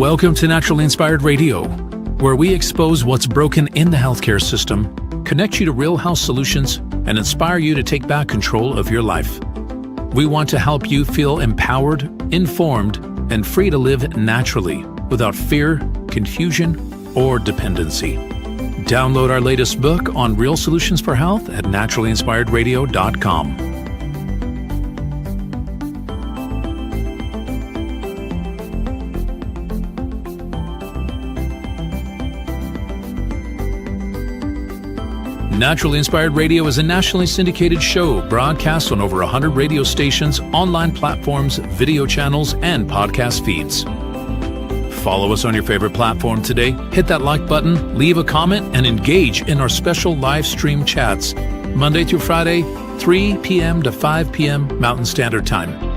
Welcome to Naturally Inspired Radio, where we expose what's broken in the healthcare system, connect you to real health solutions, and inspire you to take back control of your life. We want to help you feel empowered, informed, and free to live naturally without fear, confusion, or dependency. Download our latest book on real solutions for health at naturallyinspiredradio.com. Naturally Inspired Radio is a nationally syndicated show broadcast on over 100 radio stations, online platforms, video channels, and podcast feeds. Follow us on your favorite platform today, hit that like button, leave a comment, and engage in our special live stream chats, Monday through Friday, 3 p.m. to 5 p.m. Mountain Standard Time.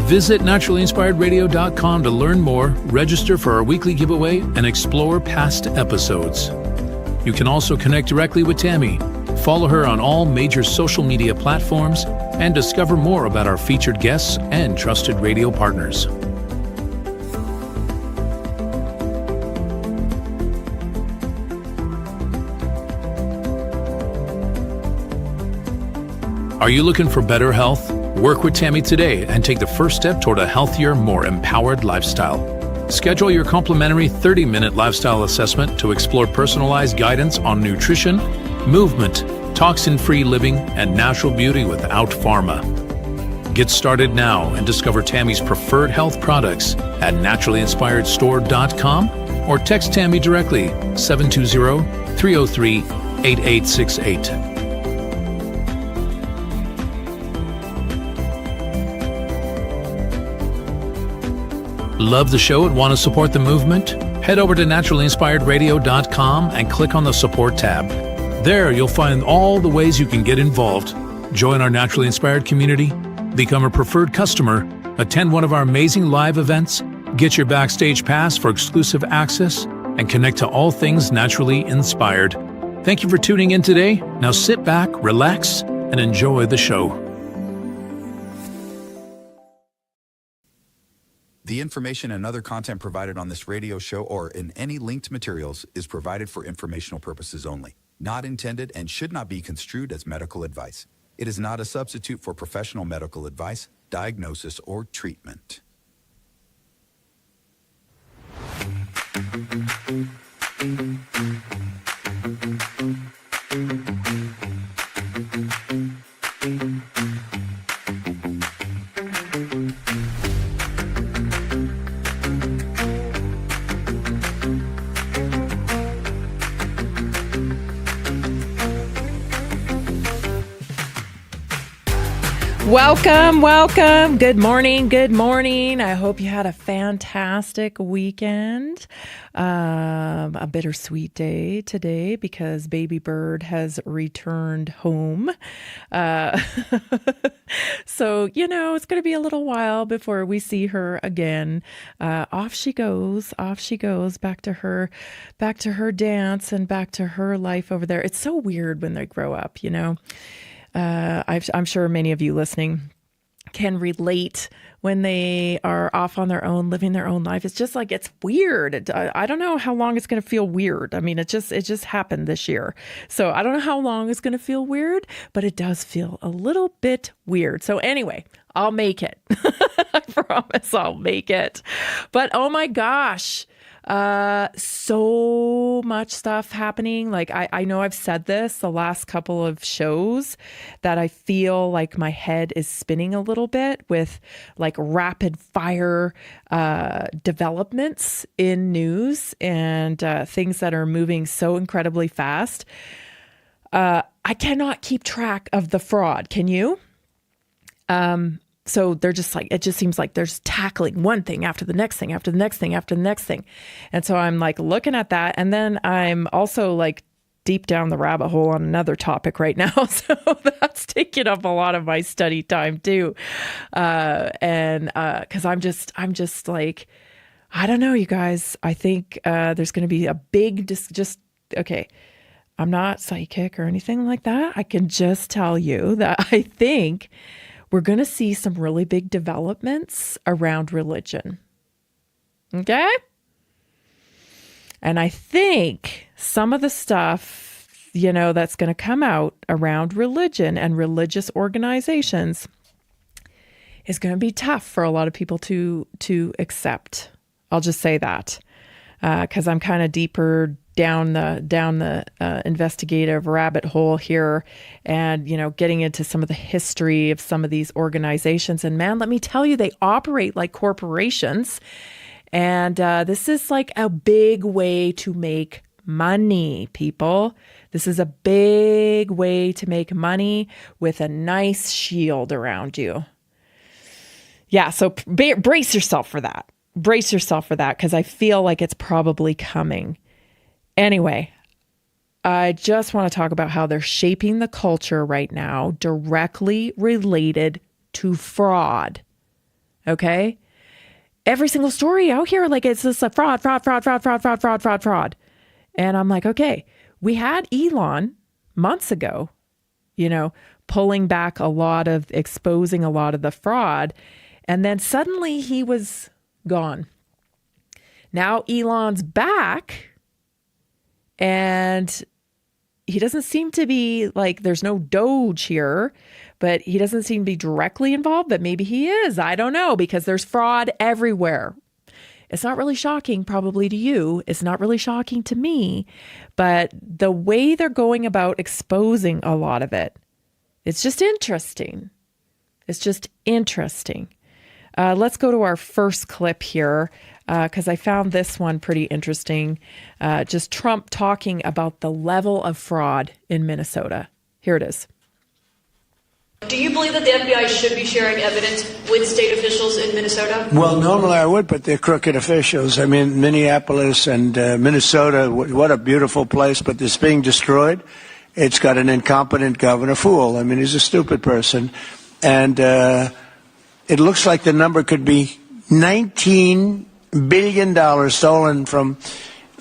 Visit naturallyinspiredradio.com to learn more, register for our weekly giveaway, and explore past episodes. You can also connect directly with Tammy, follow her on all major social media platforms, and discover more about our featured guests and trusted radio partners. Are you looking for better health? Work with Tammy today and take the first step toward a healthier, more empowered lifestyle. Schedule your complimentary 30-minute lifestyle assessment to explore personalized guidance on nutrition, movement, toxin-free living, and natural beauty without pharma. Get started now and discover Tammy's preferred health products at naturallyinspiredstore.com or text Tammy directly 720-303-8868. Love the show and want to support the movement? Head over to naturallyinspiredradio.com and click on the support tab. There you'll find all the ways you can get involved. Join our Naturally Inspired community, become a preferred customer, attend one of our amazing live events, get your backstage pass for exclusive access, and connect to all things naturally inspired. Thank you for tuning in today. Now sit back, relax, and enjoy the show. The information and other content provided on this radio show or in any linked materials is provided for informational purposes only, not intended and should not be construed as medical advice. It is not a substitute for professional medical advice, diagnosis, or treatment. Welcome. Good morning. I hope you had a fantastic weekend. A bittersweet day today because baby bird has returned home. So, it's going to be a little while before we see her again. Off she goes back to her dance and back to her life over there. It's so weird when they grow up, I'm sure many of you listening can relate when they are off on their own, living their own life. It's just like, it's weird. I don't know how long it's going to feel weird. I mean, it just happened this year. So I don't know how long it's going to feel weird, but it does feel a little bit weird. So anyway, I'll make it. I promise I'll make it. But oh my gosh. So much stuff happening. Like I know I've said this the last couple of shows that I feel like my head is spinning a little bit with like rapid fire developments in news and things that are moving so incredibly fast. I cannot keep track of the fraud. Can you? So they're just like, it just seems like there's tackling one thing after the next thing, after the next thing, after the next thing. And so I'm like looking at that. And then I'm also like deep down the rabbit hole on another topic right now. So that's taking up a lot of my study time too. And cause I'm just like, I don't know, you guys. I think there's going to be a big, okay. I'm not psychic or anything like that. I can just tell you that I think we're going to see some really big developments around religion. Okay? And I think some of the stuff, that's going to come out around religion and religious organizations is going to be tough for a lot of people to accept. I'll just say that because I'm kind of deeper down the investigative rabbit hole here, and getting into some of the history of some of these organizations. And man, let me tell you, they operate like corporations, and this is like a big way to make money, people. This is a big way to make money with a nice shield around you. Yeah, so brace yourself for that. Brace yourself for that, because I feel like it's probably coming. Anyway, I just want to talk about how they're shaping the culture right now directly related to fraud. Okay? Every single story out here, like it's just a fraud. And I'm like, okay, we had Elon months ago, pulling back exposing a lot of the fraud. And then suddenly he was gone. Now Elon's back. And he doesn't seem to be like, there's no Doge here, but he doesn't seem to be directly involved, but maybe he is. I don't know, because there's fraud everywhere. It's not really shocking probably to you. It's not really shocking to me, but the way they're going about exposing a lot of it, it's just interesting. It's just interesting. Let's go to our first clip here, because I found this one pretty interesting. Just Trump talking about the level of fraud in Minnesota. Here it is. Do you believe that the FBI should be sharing evidence with state officials in Minnesota? Well, normally I would, but they're crooked officials. I mean, Minneapolis and Minnesota, what a beautiful place, but it's being destroyed. It's got an incompetent governor, fool. I mean, he's a stupid person. And it looks like the number could be $19 billion stolen from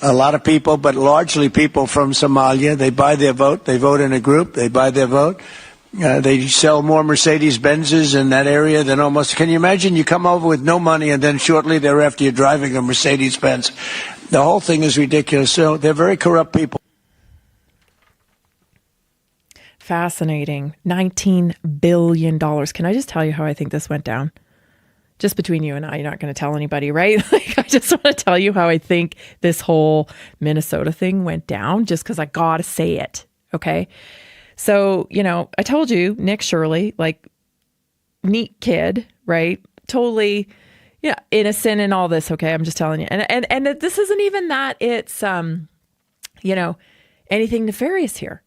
a lot of people, but largely people from Somalia. They buy their vote. They vote in a group. They buy their vote. They sell more Mercedes-Benzes in that area than almost. Can you imagine? You come over with no money, and then shortly thereafter you're driving a Mercedes-Benz. The whole thing is ridiculous. So they're very corrupt people. Fascinating. $19 billion. Can I just tell you how I think this went down? Just between you and I, you're not going to tell anybody, right? Like, I just want to tell you how I think this whole Minnesota thing went down, just because I got to say it. Okay. So, I told you, Nick Shirley, like, neat kid, right? Totally, innocent in all this. Okay. I'm just telling you. And this isn't even that it's, anything nefarious here.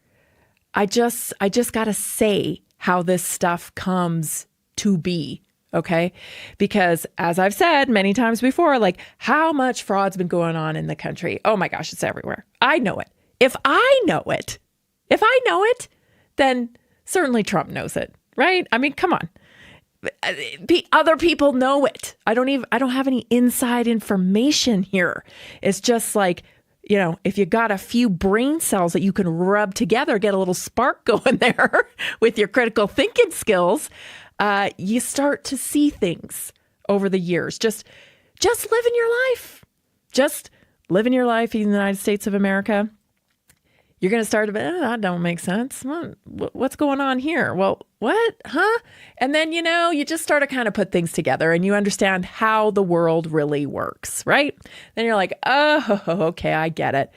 I just got to say how this stuff comes to be. Okay. Because as I've said many times before, like, how much fraud's been going on in the country. Oh my gosh, it's everywhere. I know it. If I know it, then certainly Trump knows it, right? I mean, come on. Other people know it. I don't have any inside information here. It's just like, if you got a few brain cells that you can rub together, get a little spark going there with your critical thinking skills, you start to see things over the years. Just living your life. Just living your life in the United States of America. You're going to start to be, that don't make sense. What's going on here? Well, what? Huh? And then, you just start to kind of put things together and you understand how the world really works, right? Then you're like, oh, okay, I get it.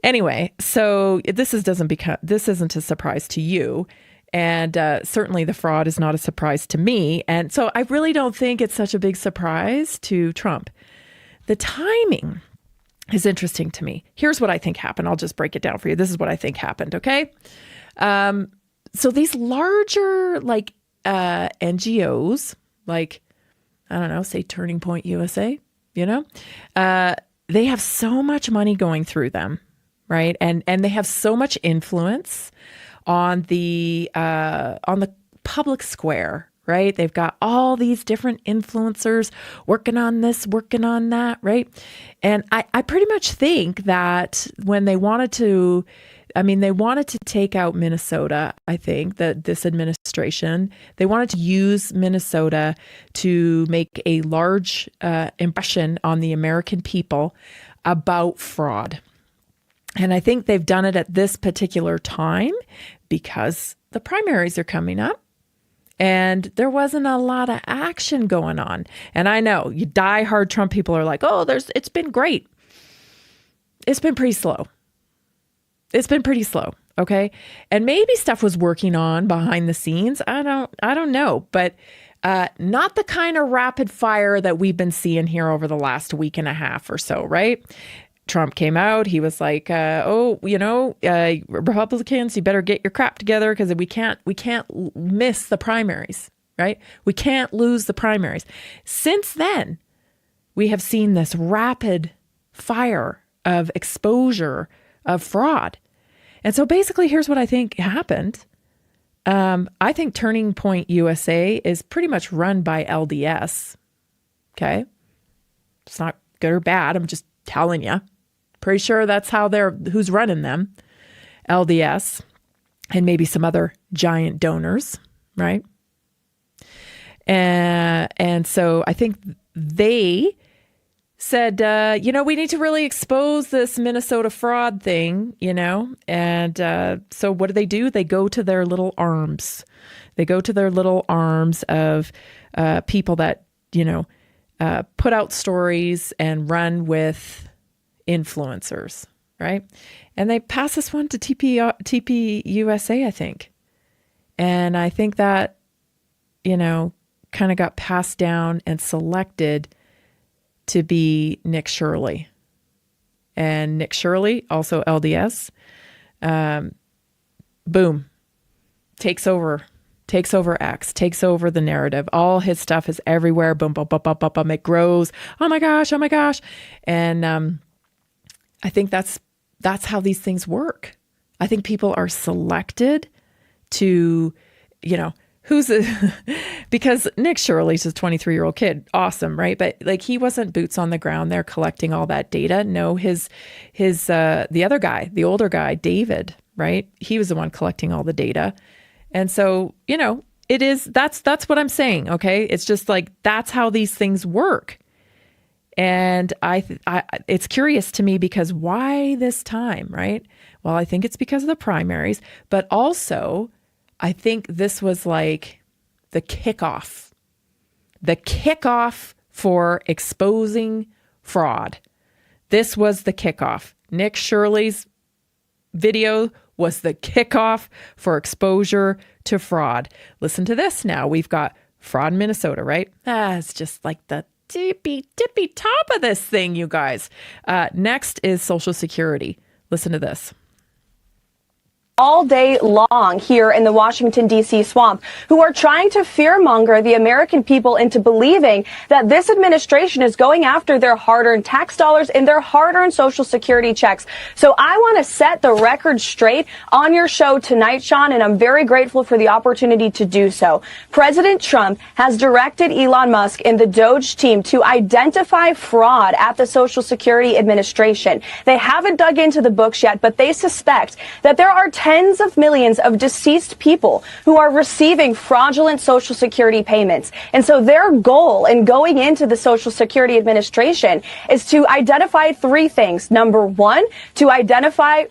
Anyway, so this isn't a surprise to you. And certainly the fraud is not a surprise to me. And so I really don't think it's such a big surprise to Trump. The timing is interesting to me. Here's what I think happened. I'll just break it down for you. This is what I think happened, okay? So these larger, NGOs, like, I don't know, say Turning Point USA, they have so much money going through them, right? And they have so much influence on the public square, right? They've got all these different influencers working on this, working on that, right? And I pretty much think that when they wanted to, they wanted to take out Minnesota, I think, that this administration, they wanted to use Minnesota to make a large impression on the American people about fraud. And I think they've done it at this particular time because the primaries are coming up and there wasn't a lot of action going on. And I know you diehard Trump people are like, oh, it's been great. It's been pretty slow. It's been pretty slow. Okay. And maybe stuff was working on behind the scenes. I don't know, but not the kind of rapid fire that we've been seeing here over the last week and a half or so, right? Trump came out. He was like, Republicans, you better get your crap together because we can't miss the primaries, right? We can't lose the primaries. Since then, we have seen this rapid fire of exposure of fraud. And so basically, here's what I think happened. I think Turning Point USA is pretty much run by LDS. Okay. It's not good or bad. I'm just telling you. Pretty sure that's who's running them. LDS and maybe some other giant donors, right? And so I think they said, we need to really expose this Minnesota fraud thing, And so what do? They go to their little arms. They go to their little arms of people that, put out stories and run with influencers, right? And they pass this one to TP USA, I think. And I think that, kind of got passed down and selected to be Nick Shirley. And Nick Shirley, also LDS, boom, takes over X, takes over the narrative. All his stuff is everywhere. Boom, boom, boom, boom, boom, boom. It grows. Oh my gosh. And I think that's how these things work. I think people are selected to, because Nick Shirley's a 23-year-old kid. Awesome, right? But like he wasn't boots on the ground there collecting all that data. No, his the other guy, the older guy, David, right? He was the one collecting all the data. And so, that's what I'm saying. Okay. It's just like, that's how these things work. And it's curious to me because why this time, right? Well, I think it's because of the primaries, but also I think this was like the kickoff for exposing fraud. This was the kickoff. Nick Shirley's video was the kickoff for exposure to fraud. Listen to this now. We've got fraud in Minnesota, right? It's just like the tippy top of this thing, you guys. Next is Social Security. Listen to this. All day long here in the Washington, D.C. swamp, who are trying to fearmonger the American people into believing that this administration is going after their hard-earned tax dollars and their hard-earned Social Security checks. So I want to set the record straight on your show tonight, Sean, and I'm very grateful for the opportunity to do so. President Trump has directed Elon Musk and the Doge team to identify fraud at the Social Security Administration. They haven't dug into the books yet, but they suspect that there are tens of millions of deceased people who are receiving fraudulent Social Security payments. And so their goal in going into the Social Security Administration is to identify three things. Number one, to identify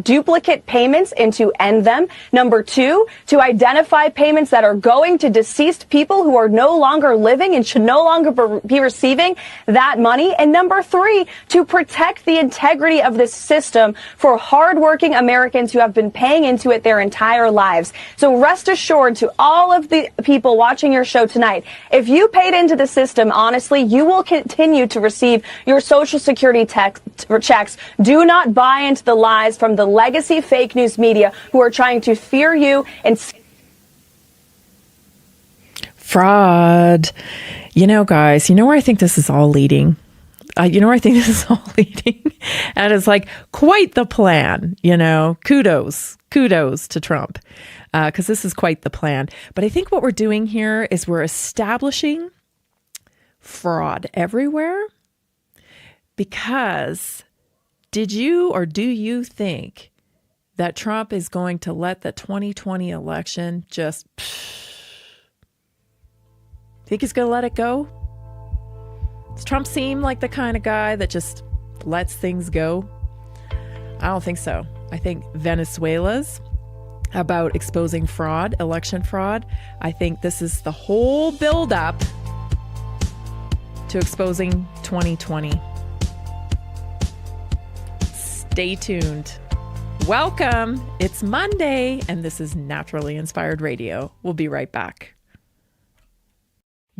duplicate payments and to end them. Number two, to identify payments that are going to deceased people who are no longer living and should no longer be receiving that money. And number three, to protect the integrity of this system for hardworking Americans who have been paying into it their entire lives. So rest assured to all of the people watching your show tonight, if you paid into the system, honestly, you will continue to receive your Social Security checks. Do not buy into the lies from the legacy fake news media who are trying to fear you and fraud. Guys, where I think this is all leading? And it's like quite the plan, kudos to Trump. because this is quite the plan. But I think what we're doing here is we're establishing fraud everywhere, because did you or do you think that Trump is going to let the 2020 election just... Think he's going to let it go? Does Trump seem like the kind of guy that just lets things go? I don't think so. I think Venezuela's about exposing fraud, election fraud. I think this is the whole buildup to exposing 2020. Stay tuned. Welcome. It's Monday, and this is Naturally Inspired Radio. We'll be right back.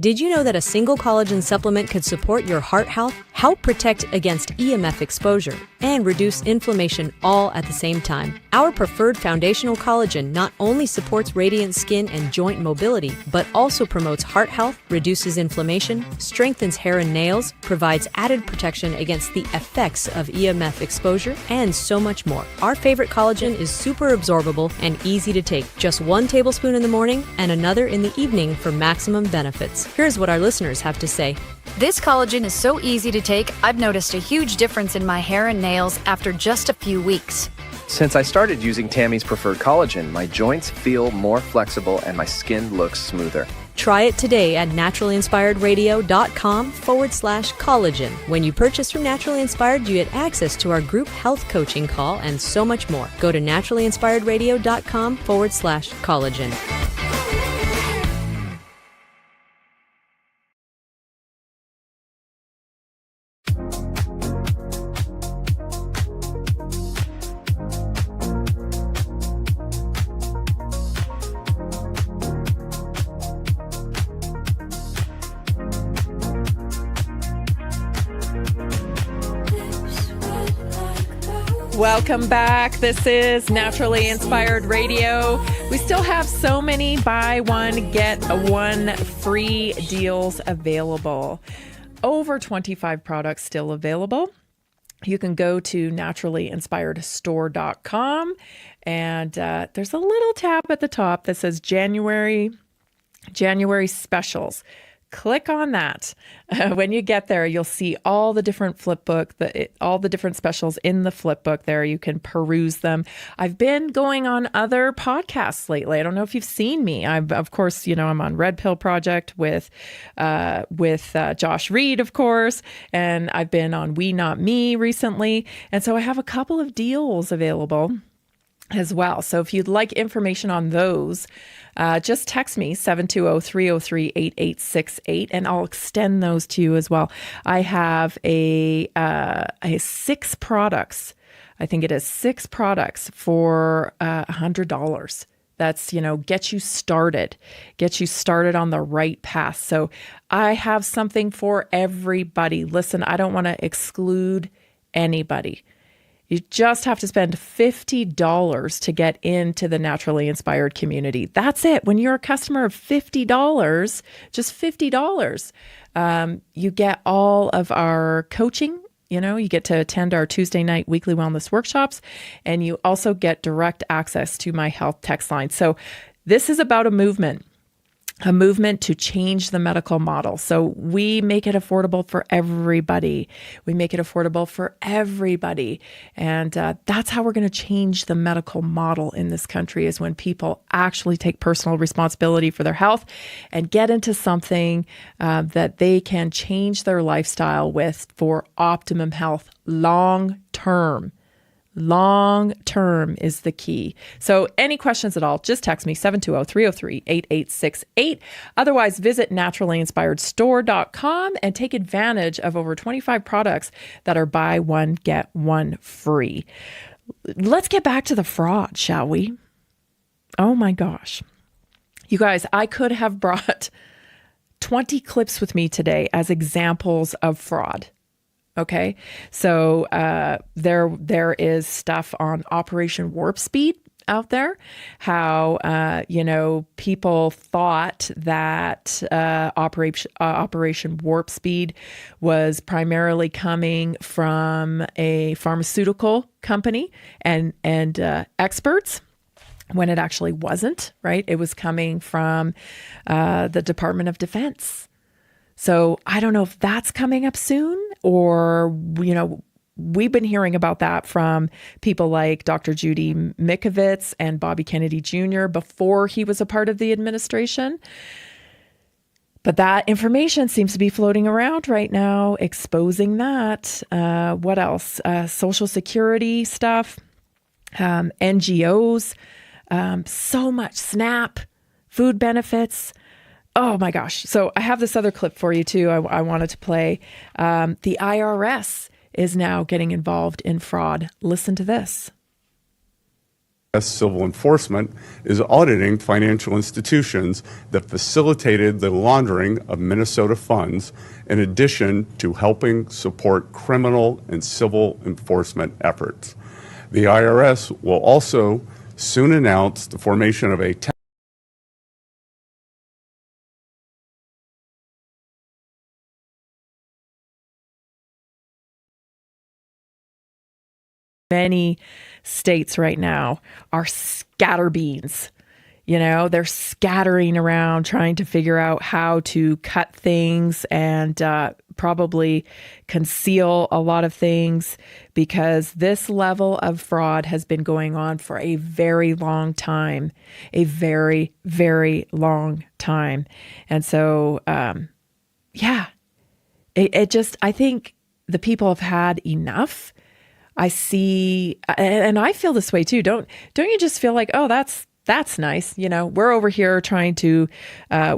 Did you know that a single collagen supplement could support your heart health, help protect against EMF exposure, and reduce inflammation all at the same time? Our preferred foundational collagen not only supports radiant skin and joint mobility, but also promotes heart health, reduces inflammation, strengthens hair and nails, provides added protection against the effects of EMF exposure, and so much more. Our favorite collagen is super absorbable and easy to take. Just 1 tablespoon in the morning and another in the evening for maximum benefits. Here's what our listeners have to say. This collagen is so easy to take, I've noticed a huge difference in my hair and nails after just a few weeks. Since I started using Tammy's preferred collagen, my joints feel more flexible and my skin looks smoother. Try it today at naturalinspiredradio.com/collagen. When you purchase from Naturally Inspired, you get access to our group health coaching call and so much more. Go to naturalinspiredradio.com/collagen. Welcome back. This is Naturally Inspired Radio. We still have so many buy one, get one free deals available. Over 25 products still available. You can go to naturallyinspiredstore.com, and there's a little tab at the top that says January specials. Click on that. When you get there, you'll see all the different flip book, all the different specials in the flip book there. You can peruse them. I've been going on other podcasts lately. I don't know if you've seen me. Of course, I'm on Red Pill Project with Josh Reed, of course, and I've been on We Not Me recently. And so I have a couple of deals available as well. So if you'd like information on those, just text me 720-303-8868 and I'll extend those to you as well. I have a 6 products. I think it is 6 products for $100. That's, get you started on the right path. So I have something for everybody. Listen, I don't want to exclude anybody. You just have to spend $50 to get into the Naturally Inspired community. That's it. When you're a customer of $50, just $50, you get all of our coaching. You get to attend our Tuesday night weekly wellness workshops, and you also get direct access to my health text line. So this is about a movement to change the medical model. So we make it affordable for everybody. And that's how we're going to change the medical model in this country, is when people actually take personal responsibility for their health and get into something that they can change their lifestyle with for optimum health long term. Long term is the key. So any questions at all, just text me 720-303-8868. Otherwise, visit naturallyinspiredstore.com and take advantage of over 25 products that are buy one, get one free. Let's get back to the fraud, shall we? Oh my gosh. You guys, I could have brought 20 clips with me today as examples of fraud. Okay, so there is stuff on Operation Warp Speed out there, how, people thought that Operation Warp Speed was primarily coming from a pharmaceutical company and experts. when it actually wasn't, right? It was coming from the Department of Defense. So I don't know if that's coming up soon, or, we've been hearing about that from people like Dr. Judy Mikovits and Bobby Kennedy Jr. before he was a part of the administration. But that information seems to be floating around right now, exposing that. What else? Social Security stuff, NGOs, so much SNAP, food benefits. Oh my gosh. So I have this other clip for you too. I wanted to play. The IRS is now getting involved in fraud. Listen to this. Civil enforcement is auditing financial institutions that facilitated the laundering of Minnesota funds, in addition to helping support criminal and civil enforcement efforts. The IRS will also soon announce the formation of a many states right now are scatterbeans. They're scattering around trying to figure out how to cut things and probably conceal a lot of things, because this level of fraud has been going on for a very long time, a very, very long time. And so, I think the people have had enough. I see, and I feel this way too. Don't you just feel like, oh, that's nice. We're over here trying to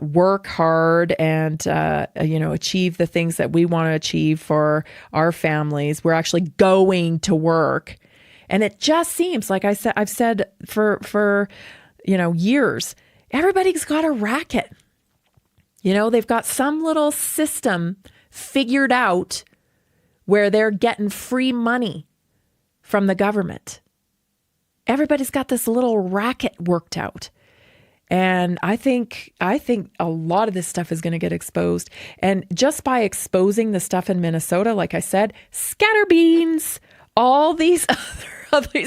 work hard and, achieve the things that we want to achieve for our families. We're actually going to work. And it just seems like I've said for years, everybody's got a racket. They've got some little system figured out where they're getting free money from the government. Everybody's got this little racket worked out. And I think a lot of this stuff is going to get exposed. And just by exposing the stuff in Minnesota, like I said, scatterbeans, all these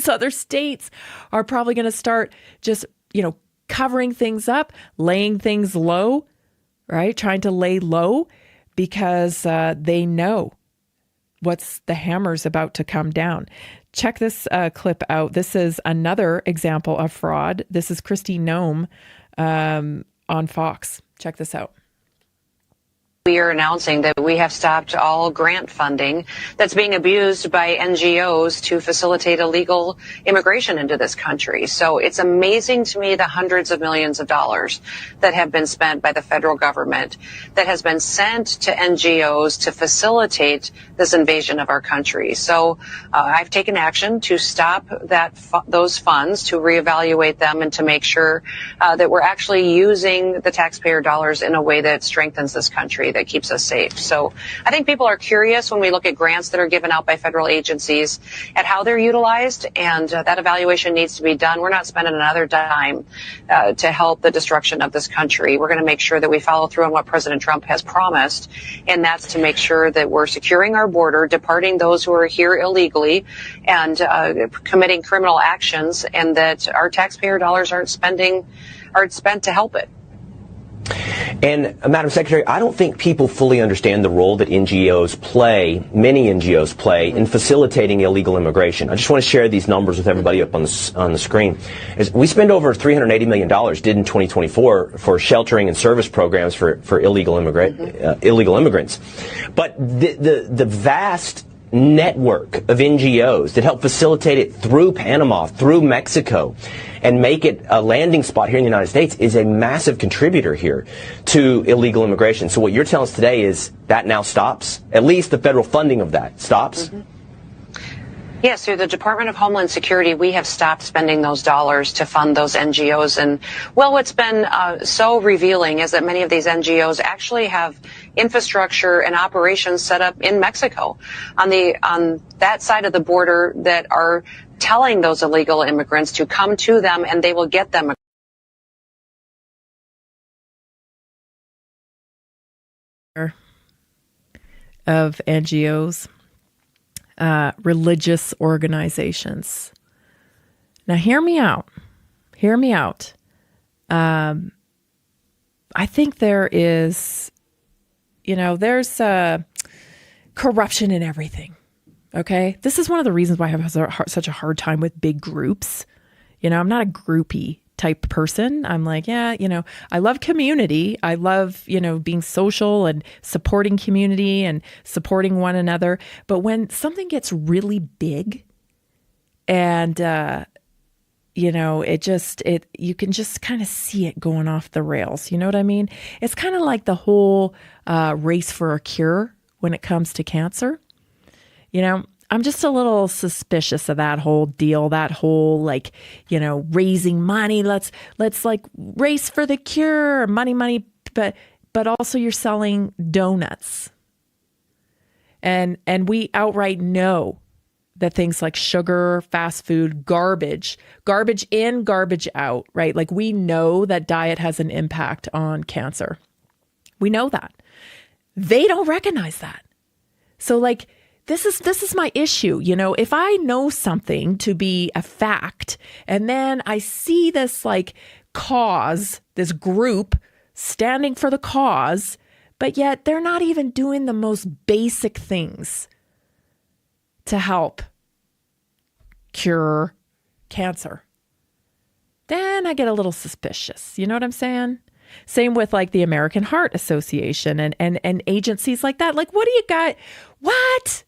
other states are probably going to start just, covering things up, laying things low, right? Trying to lay low because they know the hammer's about to come down. Check this clip out. This is another example of fraud. This is Kristi Noem on Fox. Check this out. We are announcing that we have stopped all grant funding that's being abused by NGOs to facilitate illegal immigration into this country. So it's amazing to me the hundreds of millions of dollars that have been spent by the federal government that has been sent to NGOs to facilitate this invasion of our country. So I've taken action to stop those funds, to reevaluate them, and to make sure that we're actually using the taxpayer dollars in a way that strengthens this country, that keeps us safe. So I think people are curious when we look at grants that are given out by federal agencies at how they're utilized, and that evaluation needs to be done. We're not spending another dime to help the destruction of this country. We're going to make sure that we follow through on what President Trump has promised, and that's to make sure that we're securing our border, departing those who are here illegally, and committing criminal actions, and that our taxpayer dollars aren't spent to help it. And, Madam Secretary, I don't think people fully understand the role that NGOs play, many NGOs play, in facilitating illegal immigration. I just want to share these numbers with everybody up on the screen. We spend over $380 million, did in 2024, for sheltering and service programs for illegal immigrants. But the vast network of NGOs that help facilitate it through Panama, through Mexico, and make it a landing spot here in the United States is a massive contributor here to illegal immigration. So what you're telling us today is that now stops? At least the federal funding of that stops? Mm-hmm. Yes, through the Department of Homeland Security, we have stopped spending those dollars to fund those NGOs. And, well, what's been so revealing is that many of these NGOs actually have infrastructure and operations set up in Mexico on that side of the border that are telling those illegal immigrants to come to them, and they will get them of NGOs. Religious organizations. Now, hear me out. Hear me out. I think there is, there's corruption in everything. Okay. This is one of the reasons why I have such a hard time with big groups. I'm not a groupie type person. I'm like, I love community. I love, being social and supporting community and supporting one another. But when something gets really big and, you can just kind of see it going off the rails. You know what I mean? It's kind of like the whole race for a cure when it comes to cancer. I'm just a little suspicious of that whole deal, that whole raising money. Let's like race for the cure, money, but also you're selling donuts. And we outright know that things like sugar, fast food, garbage in, garbage out, right? Like we know that diet has an impact on cancer. We know that. They don't recognize that. So this is my issue. If I know something to be a fact and then I see this cause, this group standing for the cause, but yet they're not even doing the most basic things to help cure cancer, then I get a little suspicious. You know what I'm saying? Same with the American Heart Association and agencies like that. What do you got? What?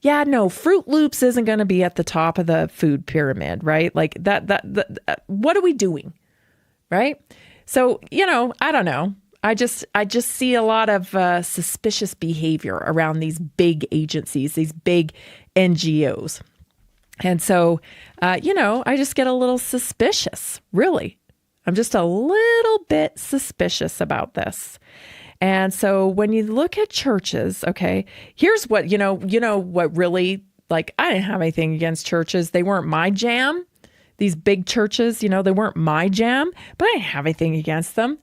Yeah, no, Fruit Loops isn't going to be at the top of the food pyramid, right? What are we doing? Right? So, I don't know. I just see a lot of suspicious behavior around these big agencies, these big NGOs. And so, I just get a little suspicious, really. I'm just a little bit suspicious about this. And so when you look at churches, okay, here's what, what really, I didn't have anything against churches. They weren't my jam. These big churches, they weren't my jam, but I didn't have anything against them.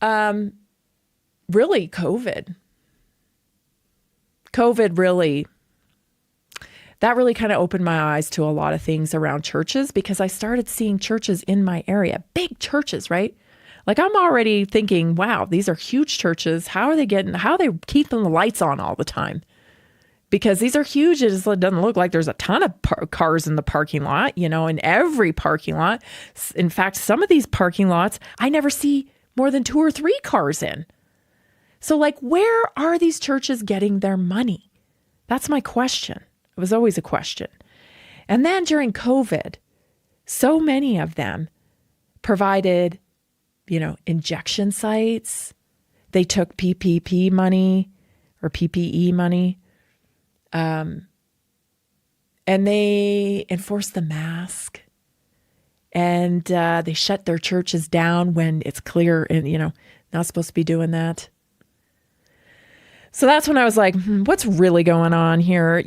Really, COVID really kind of opened my eyes to a lot of things around churches because I started seeing churches in my area, big churches, right? I'm already thinking, wow, these are huge churches. How are they keeping the lights on all the time? Because these are huge. It doesn't look like there's a ton of cars in the parking lot, in every parking lot. In fact, some of these parking lots, I never see more than 2 or 3 cars in. So where are these churches getting their money? That's my question. It was always a question. And then during COVID, so many of them provided, injection sites. They took PPP money or PPE money. And they enforced the mask. And they shut their churches down when it's clear and, not supposed to be doing that. So that's when I was like, what's really going on here,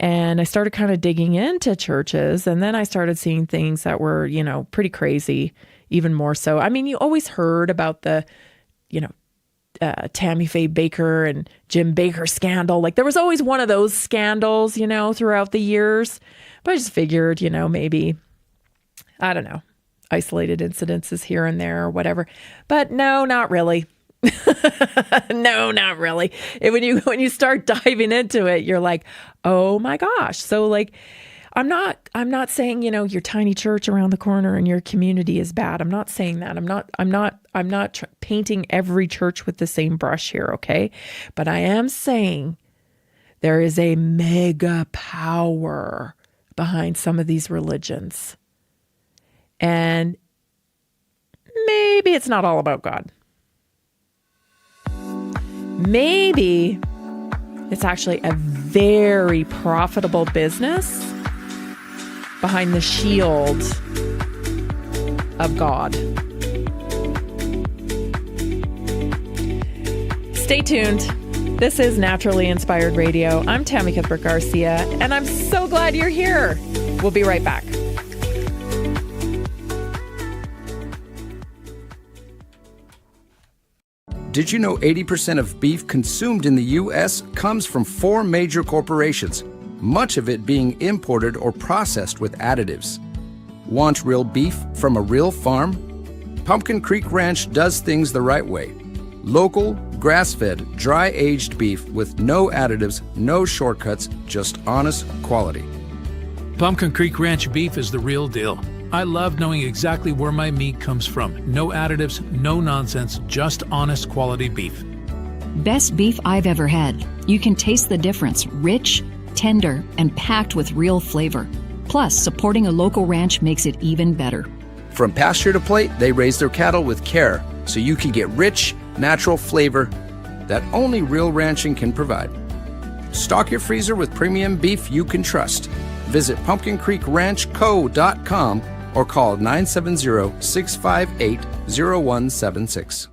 And I started kind of digging into churches. And then I started seeing things that were, pretty crazy, even more so. I mean, you always heard about the, Tammy Faye Baker and Jim Baker scandal. There was always one of those scandals, throughout the years. But I just figured, maybe, I don't know, isolated incidences here and there or whatever. But no, not really. No, not really. When you start diving into it, you're like, oh my gosh. So I'm not saying, your tiny church around the corner in your community is bad. I'm not saying that. I'm not painting every church with the same brush here. Okay. But I am saying there is a mega power behind some of these religions. And maybe it's not all about God. Maybe it's actually a very profitable business behind the shield of God. Stay tuned. This is Naturally Inspired Radio. I'm Tammy Cuthbert Garcia, and I'm so glad you're here. We'll be right back. Did you know 80% of beef consumed in the U.S. comes from 4 major corporations, much of it being imported or processed with additives? Want real beef from a real farm? Pumpkin Creek Ranch does things the right way. Local, grass-fed, dry-aged beef with no additives, no shortcuts, just honest quality. Pumpkin Creek Ranch beef is the real deal. I love knowing exactly where my meat comes from. No additives, no nonsense, just honest quality beef. Best beef I've ever had. You can taste the difference. Rich, tender, and packed with real flavor. Plus, supporting a local ranch makes it even better. From pasture to plate, they raise their cattle with care, so you can get rich, natural flavor that only real ranching can provide. Stock your freezer with premium beef you can trust. Visit pumpkincreekranchco.com or call 970-658-0176.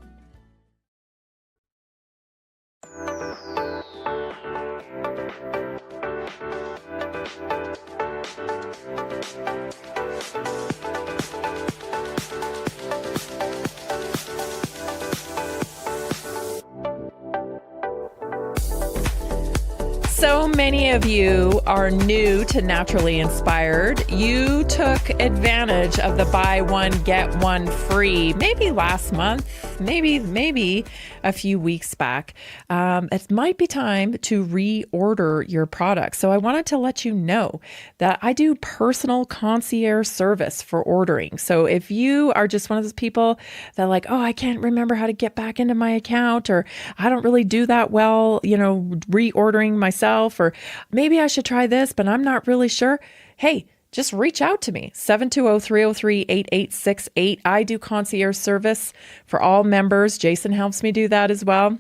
So many of you are new to Naturally Inspired. You took advantage of the buy one, get one free, maybe last month, maybe a few weeks back. It might be time to reorder your product. So I wanted to let you know that I do personal concierge service for ordering. So if you are just one of those people that like, oh, I can't remember how to get back into my account, or I don't really do that well, reordering myself, or maybe I should try this, but I'm not really sure. Hey, just reach out to me, 720-303-8868. I do concierge service for all members. Jason helps me do that as well.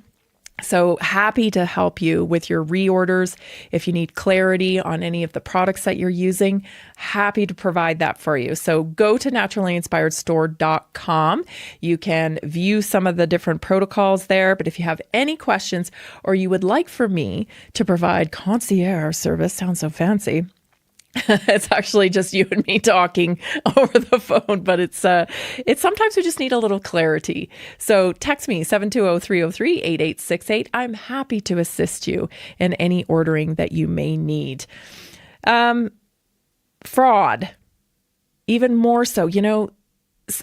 So happy to help you with your reorders. If you need clarity on any of the products that you're using, happy to provide that for you. So go to naturallyinspiredstore.com. You can view some of the different protocols there. But if you have any questions or you would like for me to provide concierge service, sounds so fancy. It's actually just you and me talking over the phone, but it's sometimes we just need a little clarity. So text me 720-303-8868. I'm happy to assist you in any ordering that you may need. Fraud, even more so.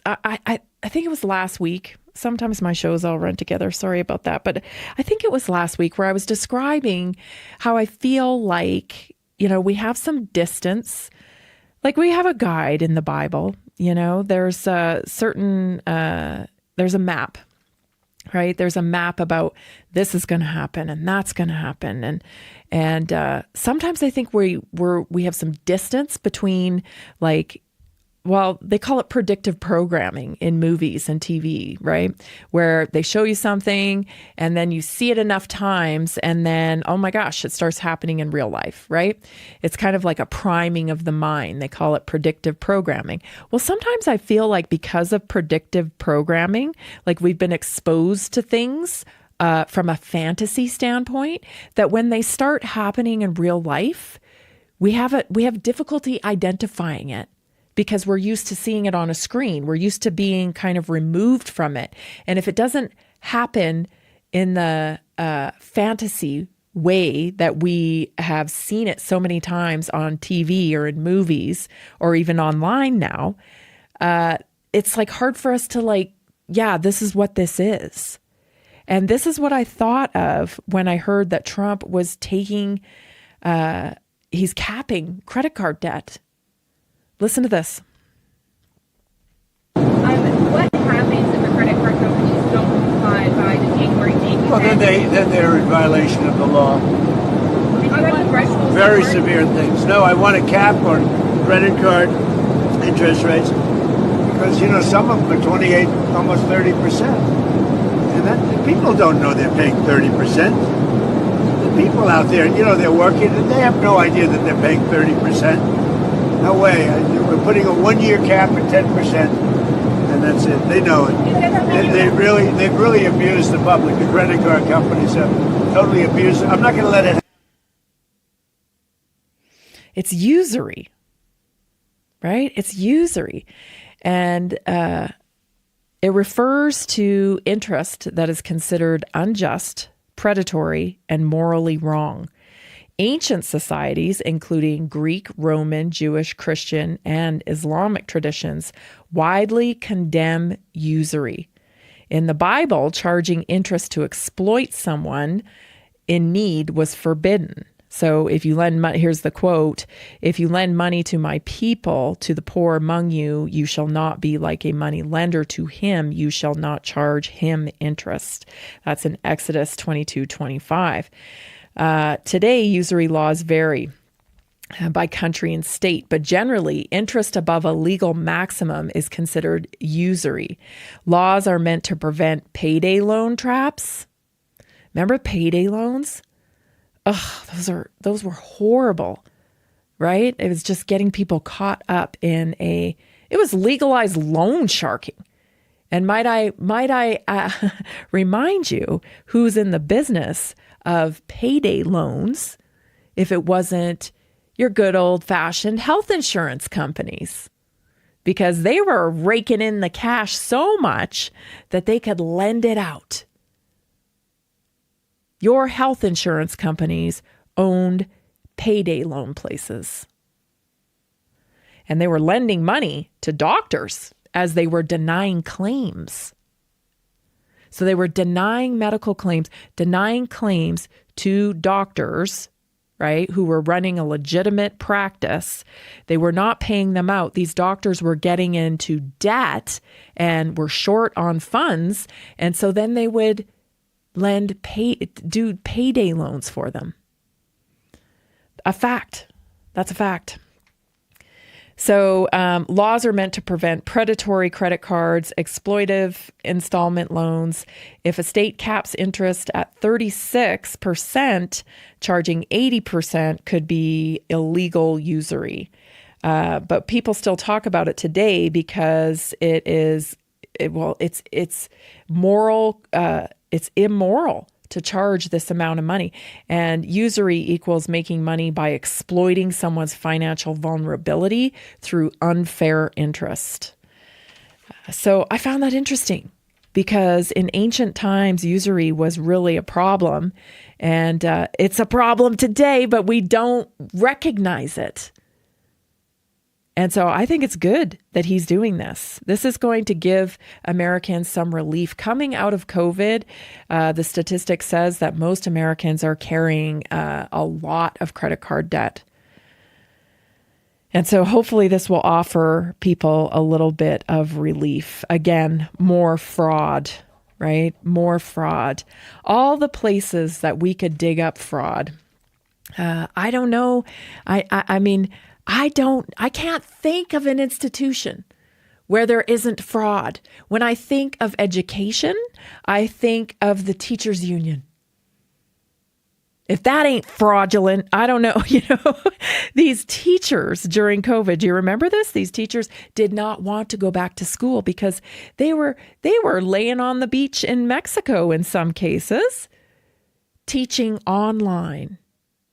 I think it was last week. Sometimes my shows all run together. Sorry about that, but I think it was last week where I was describing how I feel like, we have some distance. Like we have a guide in the Bible, there's a certain, there's a map, right? There's a map about this is going to happen and that's going to happen. And sometimes I think we have some distance between they call it predictive programming in movies and TV, right? Where they show you something and then you see it enough times and then, oh my gosh, it starts happening in real life, right? It's kind of like a priming of the mind. They call it predictive programming. Well, sometimes I feel like because of predictive programming, like we've been exposed to things from a fantasy standpoint, that when they start happening in real life, we have difficulty identifying it. Because we're used to seeing it on a screen. We're used to being kind of removed from it. And if it doesn't happen in the fantasy way that we have seen it so many times on TV or in movies or even online now, it's like hard for us to this is what this is. And this is what I thought of when I heard that Trump was he's capping credit card debt. Listen to this. What happens if the credit card companies don't comply by the January 8th? Well, then they're in violation of the law. Very severe things. No, I want a cap on credit card interest rates because, some of them are 28, almost 30%. And people don't know they're paying 30%. The people out there, they're working and they have no idea that they're paying 30%. No way. We're putting a one-year cap at 10%, and that's it. They know it. They've really abused the public. The credit card companies have totally abused it. I'm not going to let it. It's usury, right? It's usury, and it refers to interest that is considered unjust, predatory, and morally wrong. Ancient societies, including Greek, Roman, Jewish, Christian, and Islamic traditions, widely condemn usury. In the Bible, charging interest to exploit someone in need was forbidden. So if you lend money, here's the quote, "If you lend money to my people, to the poor among you, you shall not be like a money lender to him. You shall not charge him interest." That's in Exodus 22:25. Today, usury laws vary by country and state, but generally, interest above a legal maximum is considered usury. Laws are meant to prevent payday loan traps. Remember payday loans? Ugh, those were horrible, right? It was just getting people caught up in it was legalized loan sharking. And might I remind you who's in the business of payday loans if it wasn't your good old-fashioned health insurance companies, because they were raking in the cash so much that they could lend it out. Your health insurance companies owned payday loan places. And they were lending money to doctors as they were denying claims. So they were denying medical claims, denying claims to doctors, right, who were running a legitimate practice. They were not paying them out. These doctors were getting into debt and were short on funds. And so then they would do payday loans for them. A fact. That's a fact. So laws are meant to prevent predatory credit cards, exploitive installment loans. If a state caps interest at 36%, charging 80% could be illegal usury. But people still talk about it today because it's moral. It's immoral to charge this amount of money. And usury equals making money by exploiting someone's financial vulnerability through unfair interest. So I found that interesting because in ancient times, usury was really a problem. And it's a problem today, but we don't recognize it. And so I think it's good that he's doing this. This is going to give Americans some relief. Coming out of COVID, the statistic says that most Americans are carrying a lot of credit card debt. And so hopefully this will offer people a little bit of relief. Again, more fraud, right? More fraud. All the places that we could dig up fraud. I don't know. I mean, I can't think of an institution where there isn't fraud. When I think of education, I think of the teachers union. If that ain't fraudulent, I don't know. These teachers during COVID, do you remember this? These teachers did not want to go back to school because they were laying on the beach in Mexico in some cases, teaching online.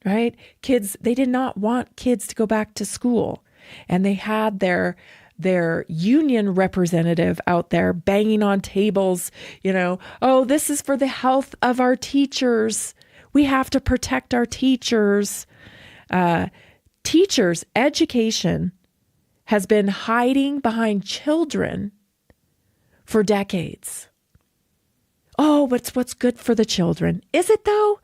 Right? Kids, they did not want kids to go back to school. And they had their union representative out there banging on tables, oh, this is for the health of our teachers. We have to protect our teachers. Teachers' education has been hiding behind children for decades. Oh, what's good for the children? Is it though?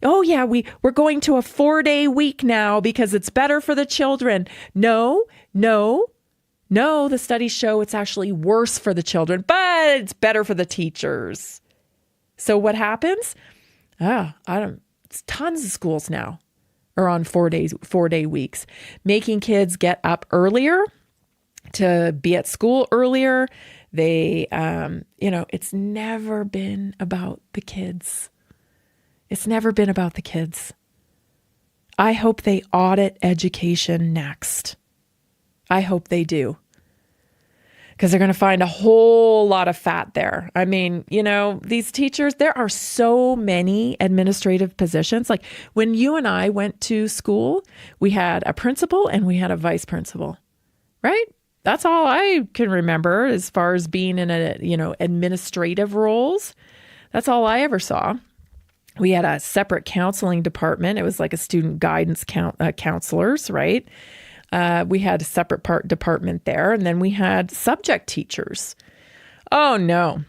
Oh, yeah, we're going to a 4-day week now because it's better for the children. No. The studies show it's actually worse for the children, but it's better for the teachers. So what happens? Tons of schools now are on 4-day weeks, making kids get up earlier to be at school earlier. They, it's never been about the kids. It's never been about the kids. I hope they audit education next. I hope they do. Because they're going to find a whole lot of fat there. I mean, these teachers, there are so many administrative positions. Like when you and I went to school, we had a principal and we had a vice principal, right? That's all I can remember as far as being in administrative roles. That's all I ever saw. We had a separate counseling department. It was like a student guidance counselors, right? We had a separate department there. And then we had subject teachers. Oh, no.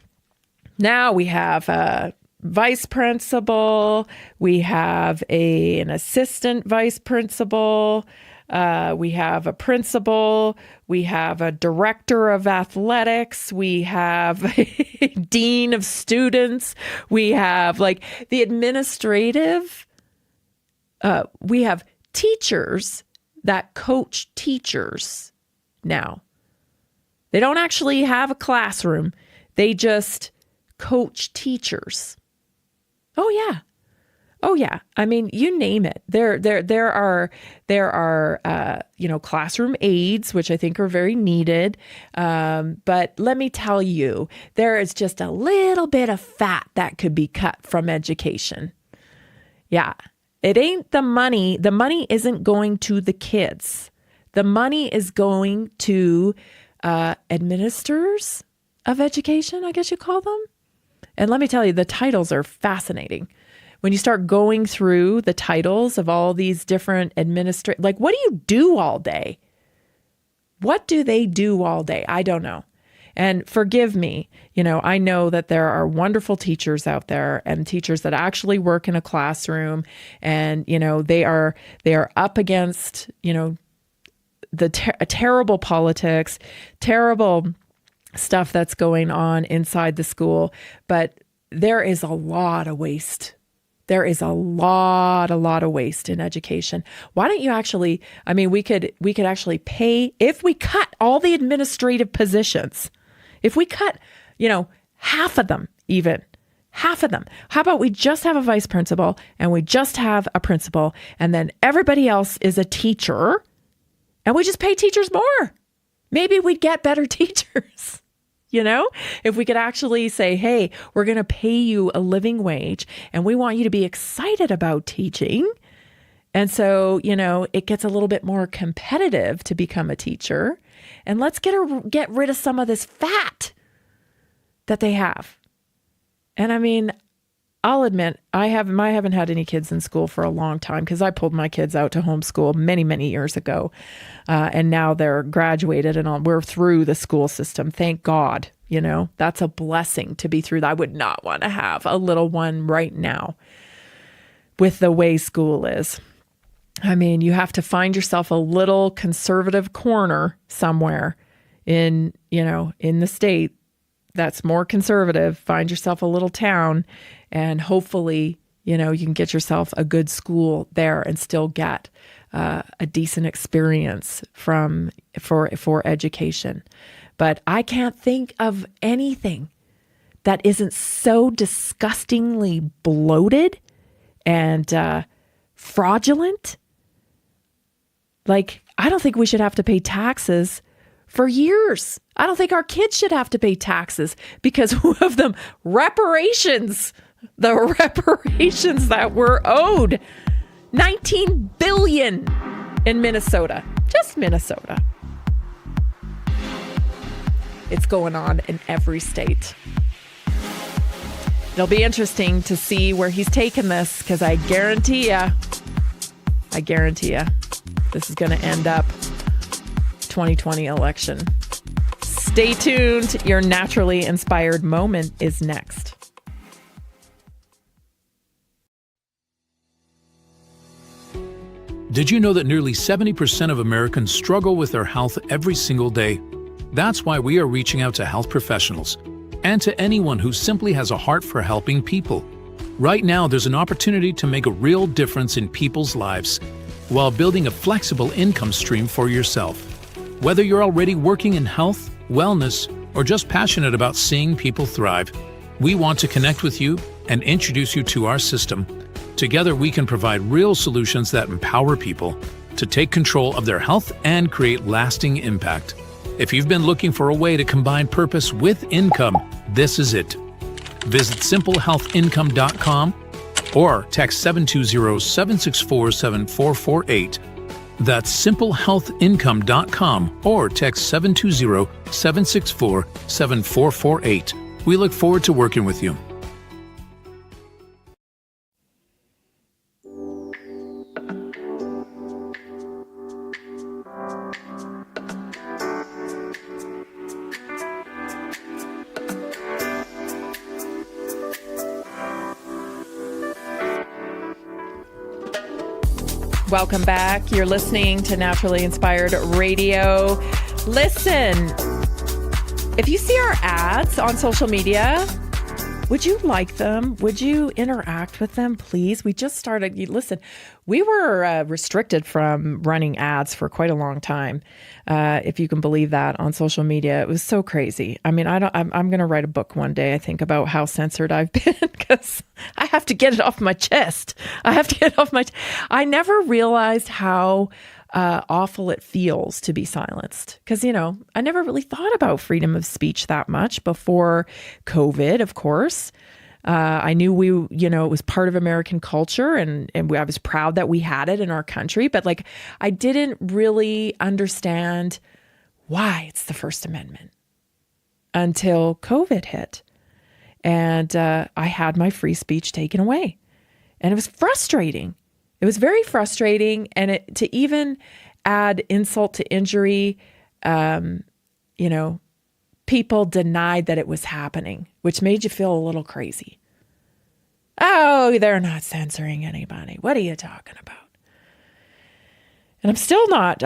Now we have a vice principal. We have an assistant vice principal. We have a principal. We have a director of athletics. We have a dean of students. We have like the administrative. We have teachers that coach teachers now. They don't actually have a classroom. They just coach teachers. Oh, yeah. Oh, yeah. I mean, you name it. There are classroom aides, which I think are very needed. But let me tell you, there is just a little bit of fat that could be cut from education. Yeah. It ain't the money. The money isn't going to the kids. The money is going to administrators of education, I guess you call them. And let me tell you, the titles are fascinating. When you start going through the titles of all these different like, what do you do all day? What do they do all day? I don't know. And forgive me, I know that there are wonderful teachers out there and teachers that actually work in a classroom and, they are up against, the terrible politics, terrible stuff that's going on inside the school. But there is a lot of waste. There is a lot of waste in education. Why don't you actually, we could actually pay, if we cut all the administrative positions, if we cut, half of them, half of them, how about we just have a vice principal and we just have a principal and then everybody else is a teacher and we just pay teachers more? Maybe we'd get better teachers. If we could actually say, hey, we're going to pay you a living wage and we want you to be excited about teaching. And so, it gets a little bit more competitive to become a teacher. And let's get rid of some of this fat that they have. And I'll admit, I haven't had any kids in school for a long time because I pulled my kids out to homeschool many, many years ago. And now they're graduated and we're through the school system. Thank God. That's a blessing to be through that. I would not want to have a little one right now with the way school is. You have to find yourself a little conservative corner somewhere in the state that's more conservative. Find yourself a little town and hopefully, you can get yourself a good school there and still get a decent experience for education. But I can't think of anything that isn't so disgustingly bloated and fraudulent. Like, I don't think we should have to pay taxes for years. I don't think our kids should have to pay taxes because of the reparations that were owed. $19 billion in Minnesota, just Minnesota. It's going on in every state. It'll be interesting to see where he's taking this because I guarantee you, this is going to end up 2020 election. Stay tuned. Your naturally inspired moment is next. Did you know that nearly 70% of Americans struggle with their health every single day? That's why we are reaching out to health professionals and to anyone who simply has a heart for helping people. Right now, there's an opportunity to make a real difference in people's lives while building a flexible income stream for yourself. Whether you're already working in health, wellness, or just passionate about seeing people thrive, we want to connect with you and introduce you to our system. Together, we can provide real solutions that empower people to take control of their health and create lasting impact. If you've been looking for a way to combine purpose with income, this is it. Visit simplehealthincome.com or text 720-764-7448. That's simplehealthincome.com or text 720-764-7448. We look forward to working with you. Welcome back. You're listening to Naturally Inspired Radio. Listen, if you see our ads on social media, would you like them? Would you interact with them, please? We just started. Listen, we were restricted from running ads for quite a long time, if you can believe that, on social media. It was so crazy. I mean, I'm going to write a book one day, I think, about how censored I've been, because I have to get it off my chest. I never realized how awful it feels to be silenced, because, I never really thought about freedom of speech that much before COVID, of course. I knew it was part of American culture, and I was proud that we had it in our country, but I didn't really understand why it's the First Amendment until COVID hit, and I had my free speech taken away, and it was frustrating. It was very frustrating, and to even add insult to injury, people denied that it was happening, which made you feel a little crazy. Oh, they're not censoring anybody. What are you talking about? And I'm still not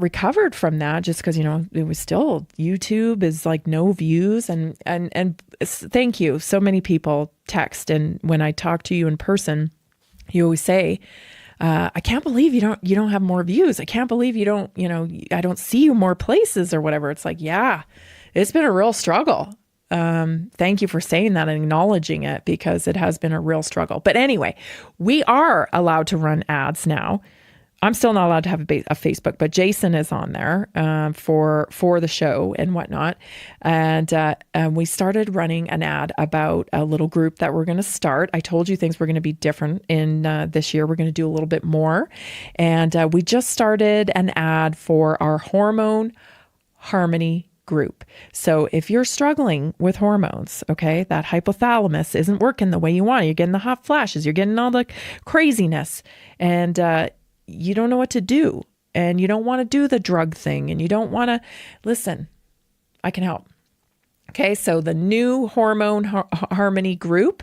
recovered from that, just because, it was still, YouTube is no views, and thank you. So many people text, and when I talk to you in person, you always say, I can't believe you don't have more views. I can't believe I don't see you more places or whatever. It's yeah, it's been a real struggle. Thank you for saying that and acknowledging it, because it has been a real struggle. But anyway, we are allowed to run ads now. I'm still not allowed to have a Facebook, but Jason is on there for the show and whatnot. And we started running an ad about a little group that we're going to start. I told you things were going to be different in this year. We're going to do a little bit more. And we just started an ad for our Hormone Harmony group. So if you're struggling with hormones, okay, that hypothalamus isn't working the way you want, you're getting the hot flashes, you're getting all the craziness, and you don't know what to do, and you don't want to do the drug thing, and you don't want to listen, I can help. Okay, so the new Hormone Harmony group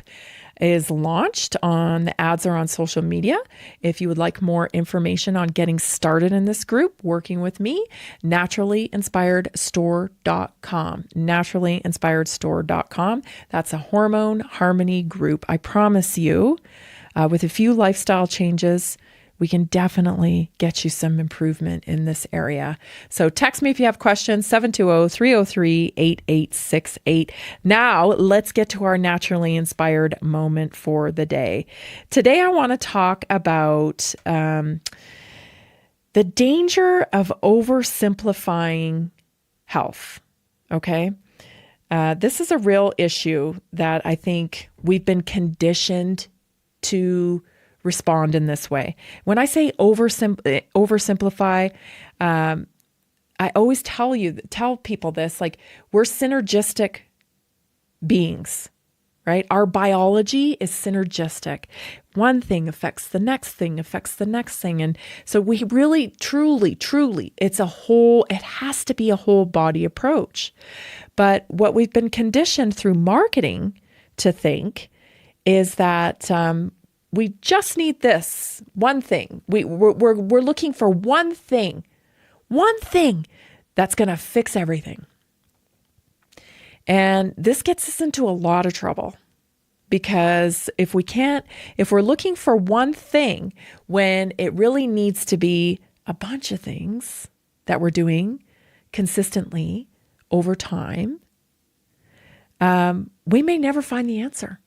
is launched. The ads are on social media. If you would like more information on getting started in this group, working with me, naturallyinspiredstore.com. Naturallyinspiredstore.com. That's a Hormone Harmony group. I promise you, with a few lifestyle changes, we can definitely get you some improvement in this area. So text me if you have questions, 720-303-8868. Now let's get to our naturally inspired moment for the day. Today I want to talk about the danger of oversimplifying health. Okay? This is a real issue that I think we've been conditioned to respond in this way. When I say oversimplify, I always tell people this, we're synergistic beings, right? Our biology is synergistic. One thing affects the next thing, And so we really, truly, it has to be a whole body approach. But what we've been conditioned through marketing to think is that, we just need this one thing. We're looking for one thing that's going to fix everything. And this gets us into a lot of trouble, because if we're looking for one thing when it really needs to be a bunch of things that we're doing consistently over time, we may never find the answer.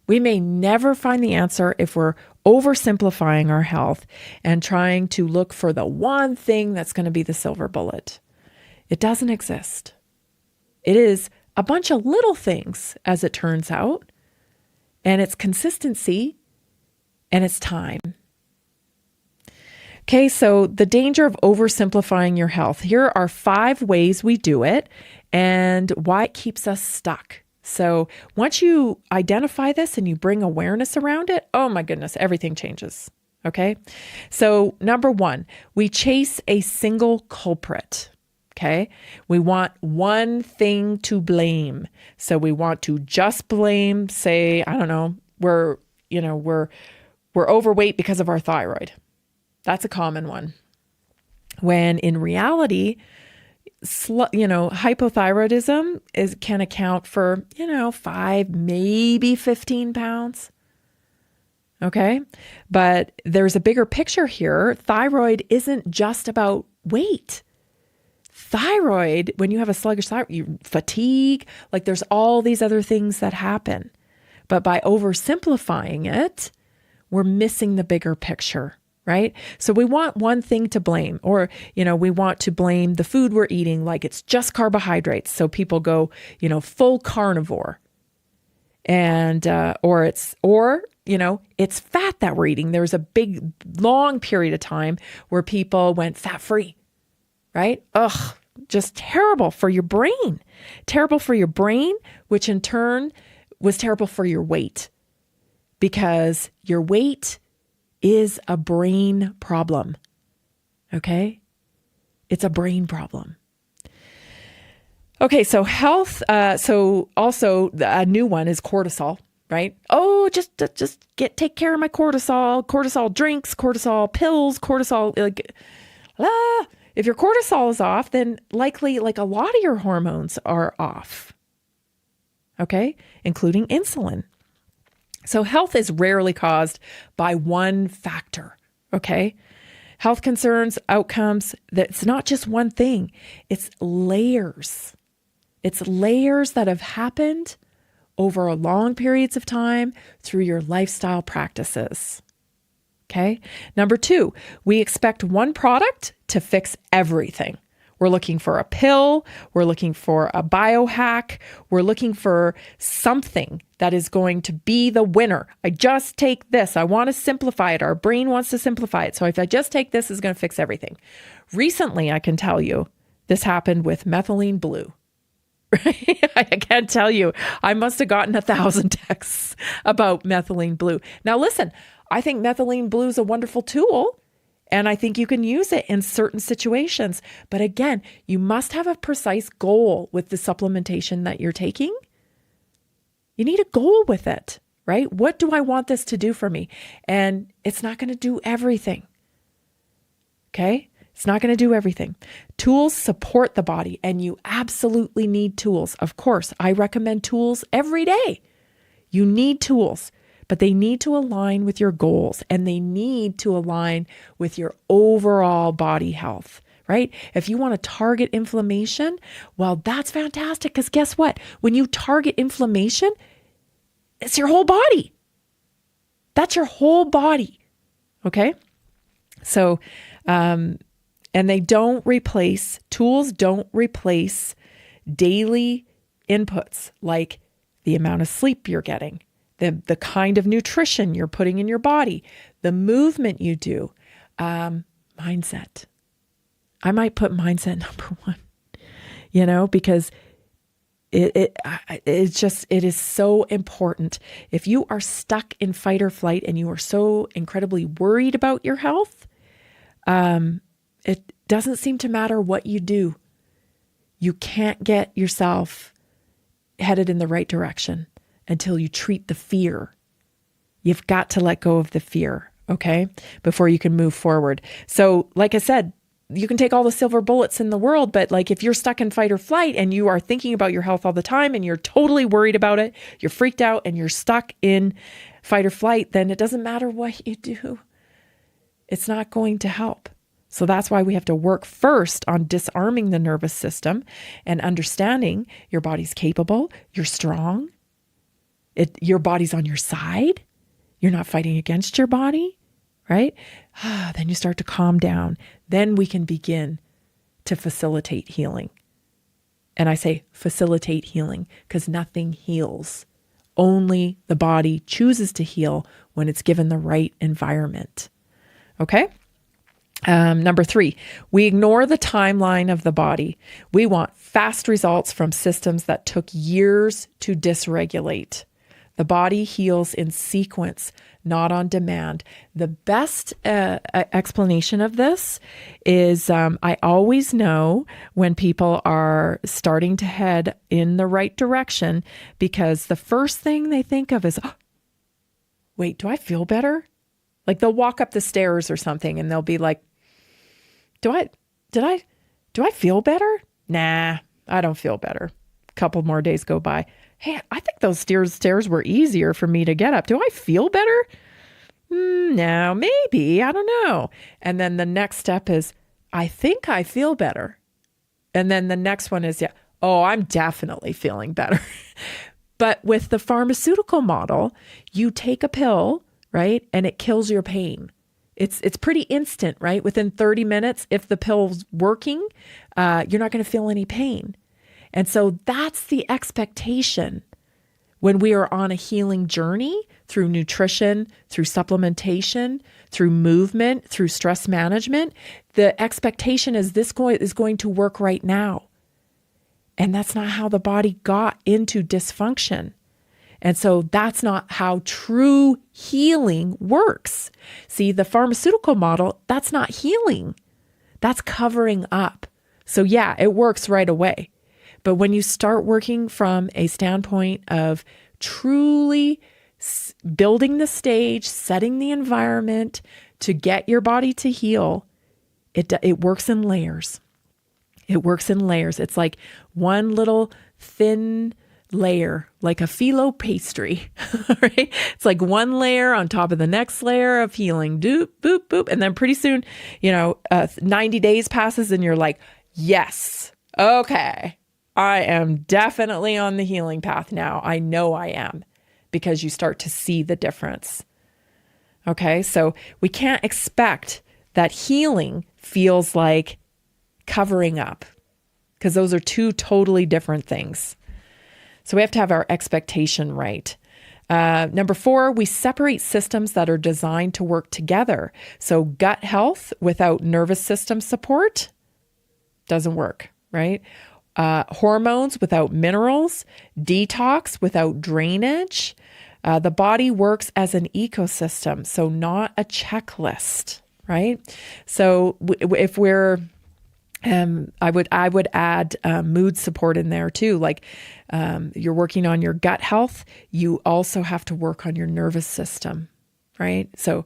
We may never find the answer if we're oversimplifying our health and trying to look for the one thing that's going to be the silver bullet. It doesn't exist. It is a bunch of little things, as it turns out, and it's consistency and it's time. Okay, so the danger of oversimplifying your health. Here are 5 ways we do it and why it keeps us stuck. So once you identify this and you bring awareness around it, oh my goodness, everything changes. Okay. So number 1, we chase a single culprit. Okay. We want one thing to blame. So we want to just blame, say, I don't know, we're we're overweight because of our thyroid. That's a common one. When in reality, hypothyroidism can account for, 5, maybe 15 pounds. Okay. But there's a bigger picture here. Thyroid isn't just about weight. Thyroid, when you have a sluggish thyroid, fatigue, like there's all these other things that happen. But by oversimplifying it, we're missing the bigger picture, right? So we want one thing to blame, or, we want to blame the food we're eating like it's just carbohydrates. So people go, full carnivore. And, it's fat that we're eating. There was a big, long period of time where people went fat-free, right? Ugh, just terrible for your brain. Terrible for your brain, which in turn was terrible for your weight, because your weight is a brain problem. Okay? It's a brain problem. Okay, so health. So also a new one is cortisol, right? Oh, just take care of my cortisol. Cortisol drinks, cortisol pills, cortisol. If your cortisol is off, then likely like a lot of your hormones are off. Okay, including insulin. So health is rarely caused by one factor. Okay. Health concerns, outcomes, that's not just one thing. It's layers. It's layers that have happened over long periods of time through your lifestyle practices. Okay. Number 2, we expect one product to fix everything. We're looking for a pill. We're looking for a biohack. We're looking for something that is going to be the winner. I just take this. I want to simplify it. Our brain wants to simplify it. So if I just take this, it's going to fix everything. Recently, I can tell you, this happened with methylene blue. I can't tell you. I must have gotten 1,000 texts about methylene blue. Now, listen, I think methylene blue is a wonderful tool. And I think you can use it in certain situations. But again, you must have a precise goal with the supplementation that you're taking. You need a goal with it, right? What do I want this to do for me? And it's not going to do everything. Okay? It's not going to do everything. Tools support the body, and you absolutely need tools. Of course, I recommend tools every day. You need tools. But they need to align with your goals, and they need to align with your overall body health, right? If you want to target inflammation, well, that's fantastic, because guess what? When you target inflammation, it's your whole body. That's your whole body, okay? So, and tools don't replace daily inputs like the amount of sleep you're getting, the kind of nutrition you're putting in your body, the movement you do, mindset. I might put mindset number 1, because it is so important. If you are stuck in fight or flight and you are so incredibly worried about your health, it doesn't seem to matter what you do. You can't get yourself headed in the right direction until you treat the fear. You've got to let go of the fear, okay, before you can move forward. So like I said, you can take all the silver bullets in the world, but like if you're stuck in fight or flight and you are thinking about your health all the time and you're totally worried about it, you're freaked out and you're stuck in fight or flight, then it doesn't matter what you do. It's not going to help. So that's why we have to work first on disarming the nervous system and understanding your body's capable, you're strong, your body's on your side. You're not fighting against your body, right? Then you start to calm down. Then we can begin to facilitate healing. And I say facilitate healing because nothing heals. Only the body chooses to heal when it's given the right environment. Okay? Number 3, we ignore the timeline of the body. We want fast results from systems that took years to dysregulate. The body heals in sequence, not on demand. The best explanation of this is I always know when people are starting to head in the right direction because the first thing they think of is, oh, wait, do I feel better? Like they'll walk up the stairs or something and they'll be like, do I feel better? Nah, I don't feel better. A couple more days go by. Hey, I think those stairs were easier for me to get up. Do I feel better? No, maybe. I don't know. And then the next step is, I think I feel better. And then the next one is, I'm definitely feeling better. But with the pharmaceutical model, you take a pill, right? And it kills your pain. It's pretty instant, right? Within 30 minutes, if the pill's working, you're not going to feel any pain. And so that's the expectation when we are on a healing journey through nutrition, through supplementation, through movement, through stress management. The expectation is this is going to work right now. And that's not how the body got into dysfunction. And so that's not how true healing works. See, the pharmaceutical model, that's not healing. That's covering up. So yeah, it works right away. But when you start working from a standpoint of truly building the stage, setting the environment to get your body to heal, it works in layers. It works in layers. It's like one little thin layer, like a phyllo pastry, right? It's like one layer on top of the next layer of healing. Doop, boop, boop. And then pretty soon, 90 days passes and you're like, yes, okay, I am definitely on the healing path now. I know I am, because you start to see the difference. Okay, so we can't expect that healing feels like covering up, because those are two totally different things. So we have to have our expectation right. Number 4, we separate systems that are designed to work together. So gut health without nervous system support doesn't work, right? Hormones without minerals, detox without drainage. The body works as an ecosystem, so not a checklist, right? So if we're I would add mood support in there too. Like you're working on your gut health, you also have to work on your nervous system, right? So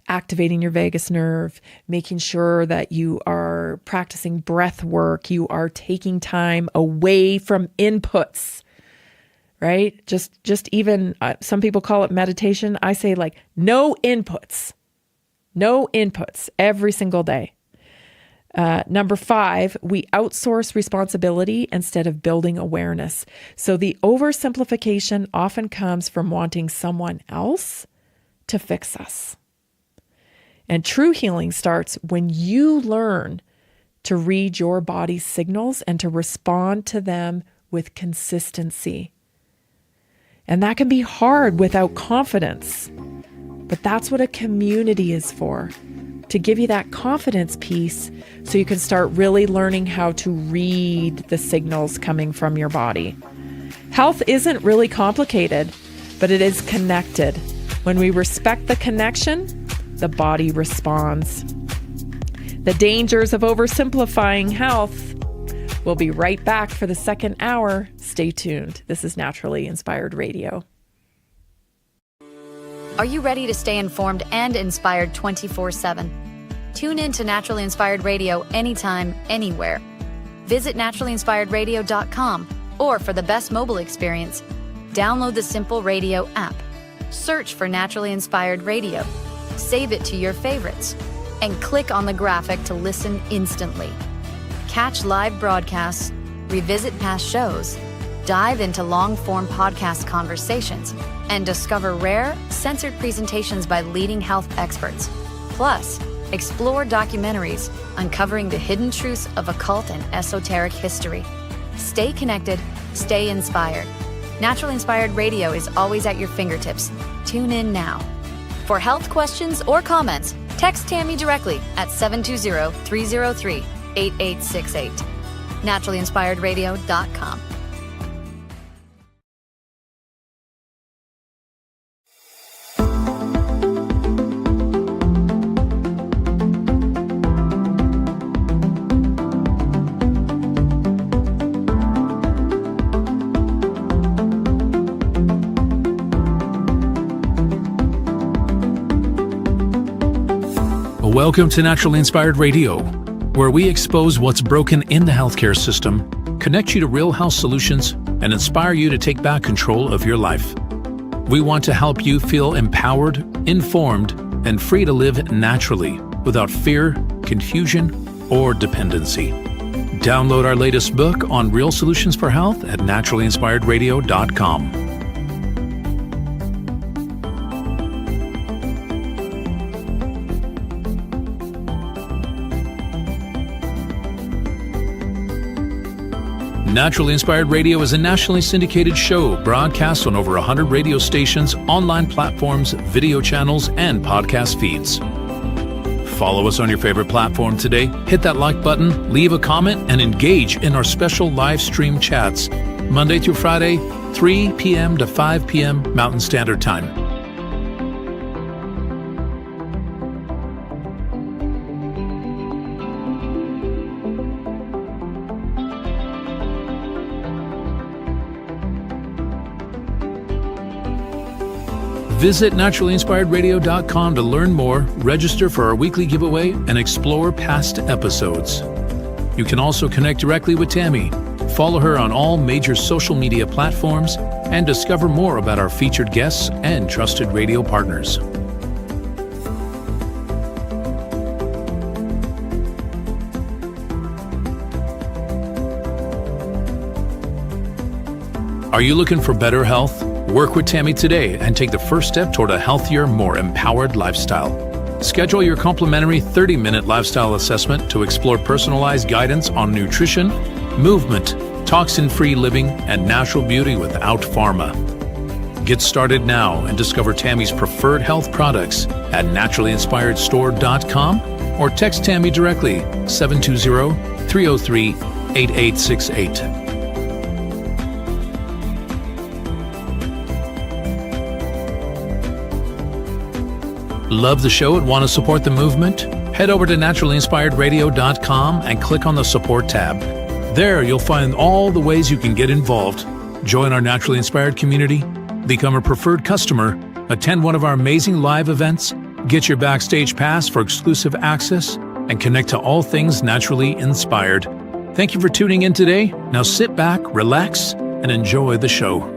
activating your vagus nerve, making sure that you are practicing breath work, you are taking time away from inputs, right? Just even some people call it meditation. I say like no inputs every single day. Number 5, we outsource responsibility instead of building awareness. So the oversimplification often comes from wanting someone else to fix us. And true healing starts when you learn to read your body's signals and to respond to them with consistency. And that can be hard without confidence, but that's what a community is for. To give you that confidence piece so you can start really learning how to read the signals coming from your body. Health isn't really complicated, but it is connected. When we respect the connection, the body responds. The dangers of oversimplifying health. We'll be right back for the second hour. Stay tuned. This is Naturally Inspired Radio. Are you ready to stay informed and inspired 24/7? Tune in to Naturally Inspired Radio anytime, anywhere. Visit naturallyinspiredradio.com, or for the best mobile experience, download the Simple Radio app. Search for Naturally Inspired Radio, save it to your favorites, and click on the graphic to listen instantly. Catch live broadcasts, revisit past shows, dive into long-form podcast conversations, and discover rare, censored presentations by leading health experts. Plus, explore documentaries uncovering the hidden truths of occult and esoteric history. Stay connected, stay inspired. Naturally Inspired Radio is always at your fingertips. Tune in now. For health questions or comments, text Tammy directly at 720-303-8868. naturallyinspiredradio.com. Welcome to Naturally Inspired Radio, where we expose what's broken in the healthcare system, connect you to real health solutions, and inspire you to take back control of your life. We want to help you feel empowered, informed, and free to live naturally without fear, confusion, or dependency. Download our latest book on real solutions for health at naturallyinspiredradio.com. Naturally Inspired Radio is a nationally syndicated show broadcast on over 100 radio stations, online platforms, video channels, and podcast feeds. Follow us on your favorite platform today, hit that like button, leave a comment, and engage in our special live stream chats, Monday through Friday, 3 p.m. to 5 p.m. Mountain Standard Time. Visit naturallyinspiredradio.com to learn more, register for our weekly giveaway, and explore past episodes. You can also connect directly with Tammy, follow her on all major social media platforms, and discover more about our featured guests and trusted radio partners. Are you looking for better health? Work with Tammy today and take the first step toward a healthier, more empowered lifestyle. Schedule your complimentary 30-minute lifestyle assessment to explore personalized guidance on nutrition, movement, toxin-free living, and natural beauty without pharma. Get started now and discover Tammy's preferred health products at naturallyinspiredstore.com or text Tammy directly 720-303-8868. Love the show and want to support the movement? Head over to naturallyinspiredradio.com and click on the support tab. There you'll find all the ways you can get involved. Join our Naturally Inspired community, become a preferred customer, attend one of our amazing live events, get your backstage pass for exclusive access, and connect to all things naturally inspired. Thank you for tuning in today. Now sit back, relax, and enjoy the show.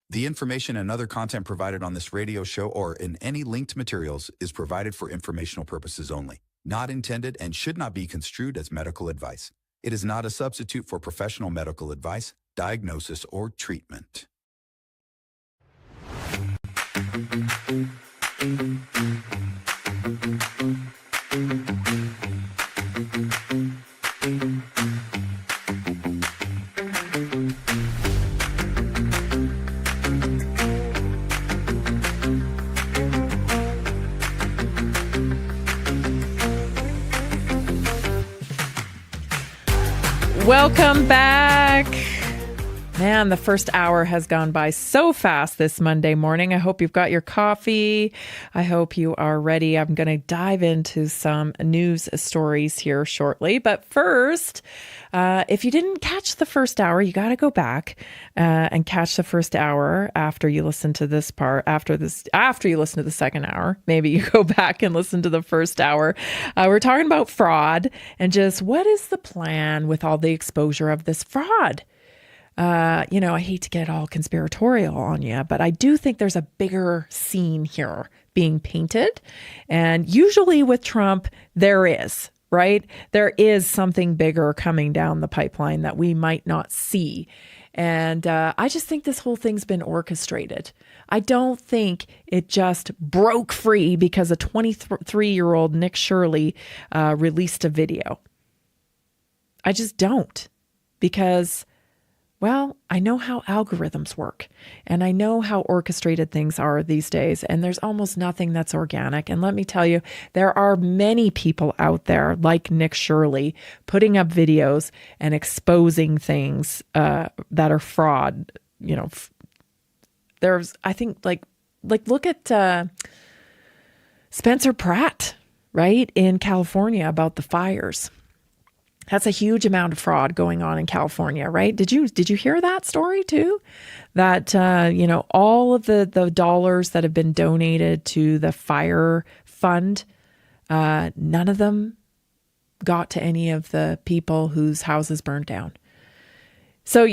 The information and other content provided on this radio show or in any linked materials is provided for informational purposes only, not intended and should not be construed as medical advice. It is not a substitute for professional medical advice, diagnosis, or treatment. Welcome back. Man, the first hour has gone by so fast this Monday morning. I hope you've got your coffee. I hope you are ready. I'm going to dive into some news stories here shortly. But first, if you didn't catch the first hour, you got to go back and catch the first hour after you listen to this part. After you listen to the second hour, maybe you go back and listen to the first hour. We're talking about fraud and just what is the plan with all the exposure of this fraud. I hate to get all conspiratorial on you, but I do think there's a bigger scene here being painted. And usually with Trump, there is, right? There is something bigger coming down the pipeline that we might not see. And I just think this whole thing's been orchestrated. I don't think it just broke free because a 23-year-old Nick Shirley released a video. I just don't, because well, I know how algorithms work, and I know how orchestrated things are these days, and there's almost nothing that's organic. And let me tell you, there are many people out there like Nick Shirley putting up videos and exposing things that are fraud. There's, I think, like look at Spencer Pratt, right, in California about the fires. That's a huge amount of fraud going on in California, right? Did you hear that story too? That all of the dollars that have been donated to the fire fund, none of them got to any of the people whose houses burned down. So,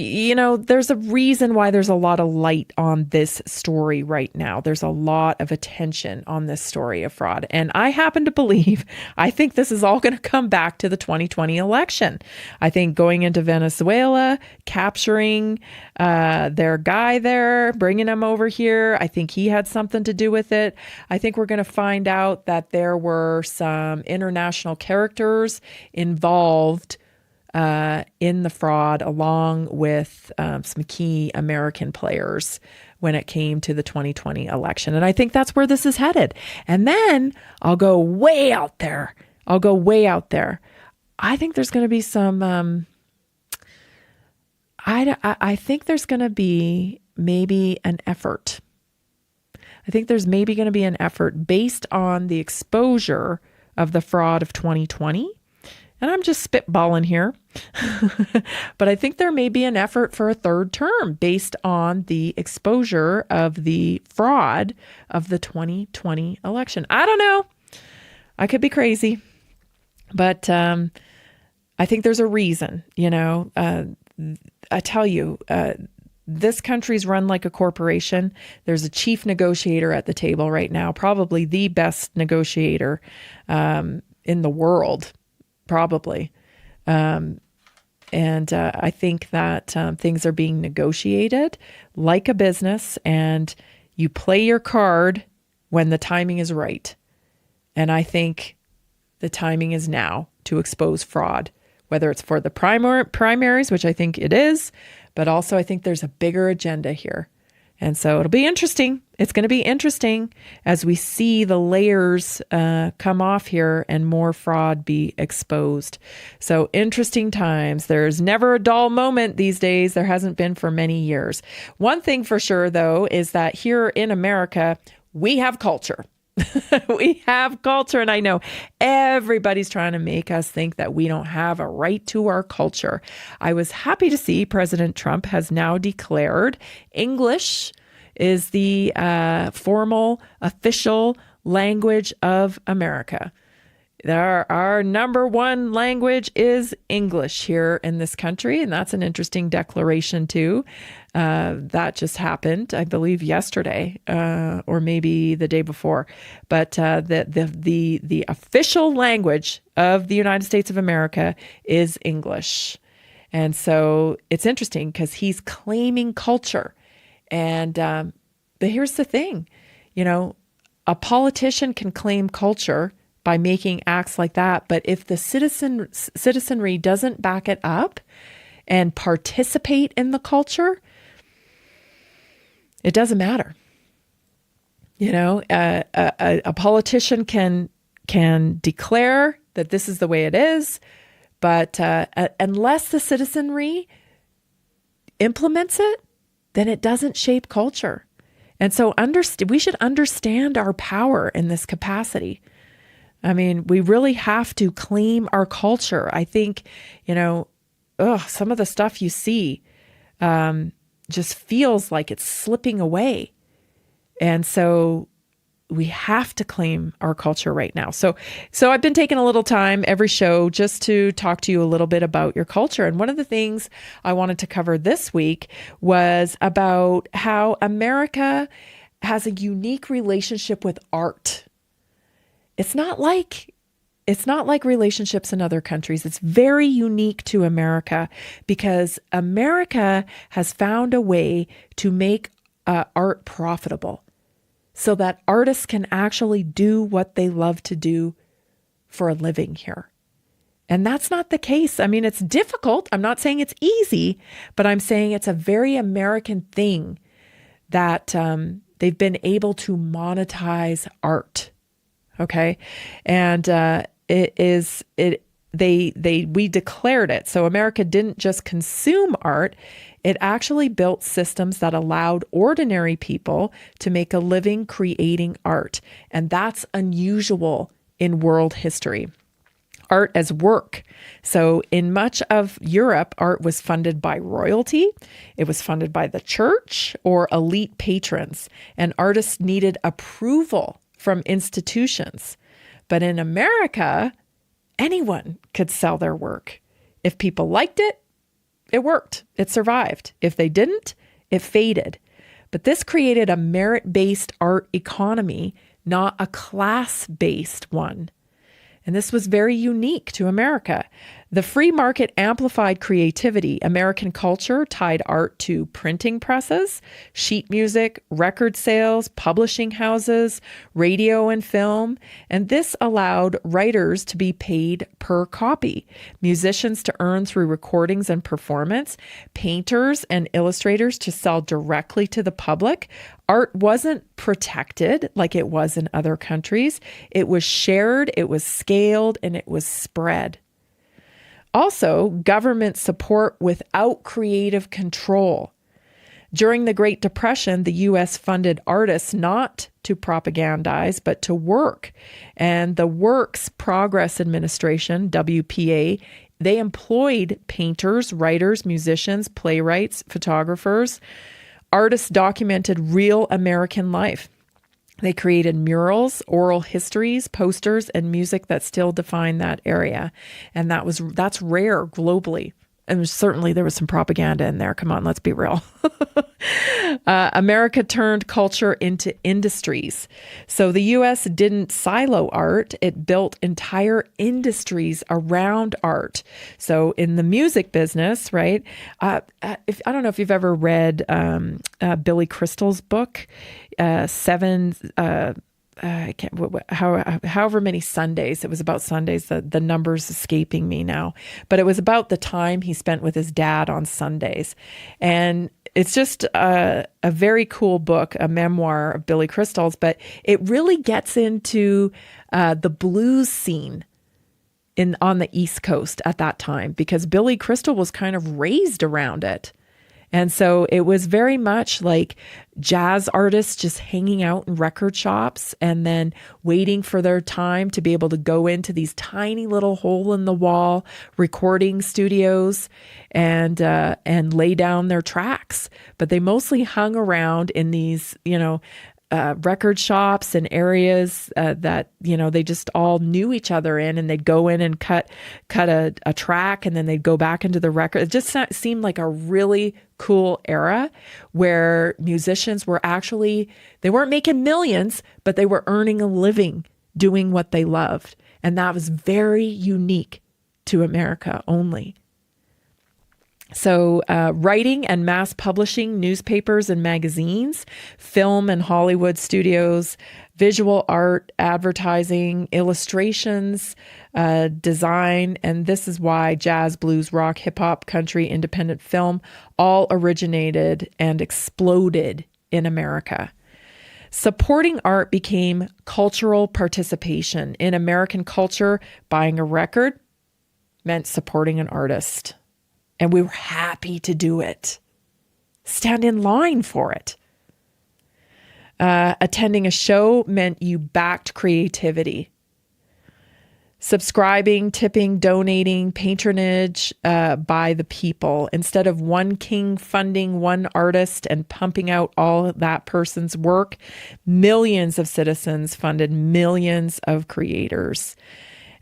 there's a reason why there's a lot of light on this story right now. There's a lot of attention on this story of fraud. And I happen to believe, I think this is all going to come back to the 2020 election. I think going into Venezuela, capturing their guy there, bringing him over here, I think he had something to do with it. I think we're going to find out that there were some international characters involved in the fraud, along with some key American players when it came to the 2020 election. And I think that's where this is headed. And then I'll go way out there. I think there's going to be some, I think there's going to be maybe an effort. I think there's maybe going to be an effort based on the exposure of the fraud of 2020. And I'm just spitballing here, but I think there may be an effort for a third term based on the exposure of the fraud of the 2020 election. I don't know. I could be crazy, but I think there's a reason, I tell you, this country's run like a corporation. There's a chief negotiator at the table right now, probably the best negotiator in the world. Probably. And I think that things are being negotiated like a business, and you play your card when the timing is right. And I think the timing is now to expose fraud, whether it's for the primaries, which I think it is, but also I think there's a bigger agenda here. And so it'll be interesting. It's going to be interesting as we see the layers come off here and more fraud be exposed. So interesting times. There's never a dull moment these days. There hasn't been for many years. One thing for sure, though, is that here in America, we have culture. We have culture, and I know everybody's trying to make us think that we don't have a right to our culture. I was happy to see President Trump has now declared English is the formal, official language of America. Our number one language is English here in this country, and that's an interesting declaration too. That just happened, I believe, yesterday, or maybe the day before. But the official language of the United States of America is English, and so it's interesting because he's claiming culture. And but here's the thing, a politician can claim culture by making acts like that. But if the citizenry doesn't back it up and participate in the culture, it doesn't matter. A politician can declare that this is the way it is, but unless the citizenry implements it, then it doesn't shape culture. And so we should understand our power in this capacity. I mean, we really have to claim our culture. I think, some of the stuff you see just feels like it's slipping away. And so we have to claim our culture right now. So I've been taking a little time every show just to talk to you a little bit about your culture. And one of the things I wanted to cover this week was about how America has a unique relationship with art. It's not like relationships in other countries. It's very unique to America because America has found a way to make art profitable so that artists can actually do what they love to do for a living here. And that's not the case. I mean, it's difficult. I'm not saying it's easy, but I'm saying it's a very American thing that they've been able to monetize art. Okay. And we declared it. So America didn't just consume art. It actually built systems that allowed ordinary people to make a living creating art. And that's unusual in world history. art as work. So in much of Europe, art was funded by royalty, it was funded by the church or elite patrons, and artists needed approval from institutions. But in America, anyone could sell their work. If people liked it, it worked. It survived. If they didn't, it faded. But this created a merit-based art economy, not a class-based one. And this was very unique to America. The free market amplified creativity. American culture tied art to printing presses, sheet music, record sales, publishing houses, radio and film. And this allowed writers to be paid per copy, musicians to earn through recordings and performance, painters and illustrators to sell directly to the public. Art wasn't protected like it was in other countries. It was shared, it was scaled, and it was spread. Also, government support without creative control. During the Great Depression, the U.S. funded artists not to propagandize, but to work. And the Works Progress Administration, WPA, they employed painters, writers, musicians, playwrights, photographers. Artists documented real American life. They created murals, oral histories, posters, and music that still define that area. And that's rare globally. And certainly there was some propaganda in there. Come on, let's be real. America turned culture into industries. So the U.S. didn't silo art. It built entire industries around art. So in the music business, right? I don't know if you've ever read Billy Crystal's book, however many Sundays. It was about Sundays. The number's escaping me now, but it was about the time he spent with his dad on Sundays. And it's just a very cool book, a memoir of Billy Crystal's, but it really gets into the blues scene on the East Coast at that time, because Billy Crystal was kind of raised around it. And so it was very much like jazz artists just hanging out in record shops and then waiting for their time to be able to go into these tiny little hole-in-the-wall recording studios and lay down their tracks. But they mostly hung around in these, record shops and areas that, they just all knew each other in, and they'd go in and cut a track, and then they'd go back into the record. It just seemed like a really cool era where musicians were they weren't making millions, but they were earning a living doing what they loved. And that was very unique to America only. So writing and mass publishing, newspapers and magazines, film and Hollywood studios, visual art, advertising, illustrations, design, and this is why jazz, blues, rock, hip hop, country, independent film all originated and exploded in America. Supporting art became cultural participation. In American culture, buying a record meant supporting an artist. And we were happy to do it. Stand in line for it. Attending a show meant you backed creativity. Subscribing, tipping, donating, patronage by the people. Instead of one king funding one artist and pumping out all of that person's work, millions of citizens funded millions of creators.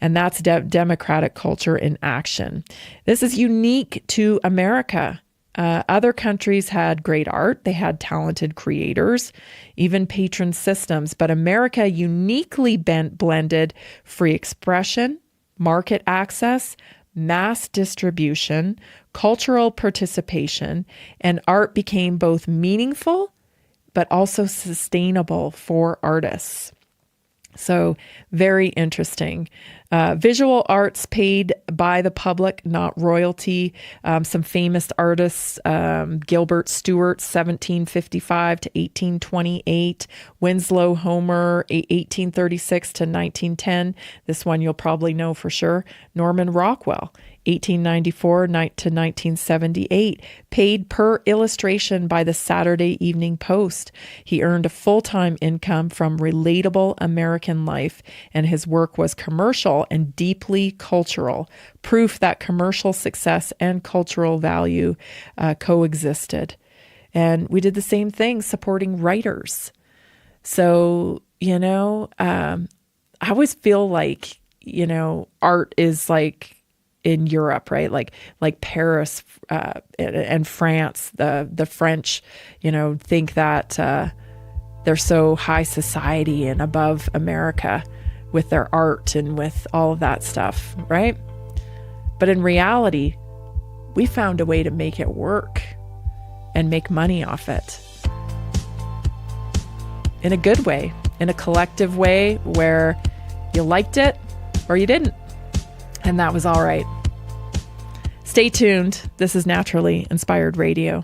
And that's democratic culture in action. This is unique to America. Other countries had great art. They had talented creators, even patron systems. But America uniquely blended free expression, market access, mass distribution, cultural participation, and art became both meaningful but also sustainable for artists. So very interesting. Visual arts paid by the public, not royalty. Some famous artists, Gilbert Stuart, 1755 to 1828, Winslow Homer, 1836 to 1910. This one you'll probably know for sure. Norman Rockwell, 1894 to 1978, paid per illustration by the Saturday Evening Post. He earned a full-time income from relatable American life, and his work was commercial and deeply cultural, proof that commercial success and cultural value coexisted. And we did the same thing supporting writers. So, I always feel like, art is like in Europe, right? Like Paris and France, the French, think that they're so high society and above America with their art and with all of that stuff, right? But in reality, we found a way to make it work and make money off it. In a good way, in a collective way where you liked it or you didn't. And that was all right. Stay tuned. This is Naturally Inspired Radio.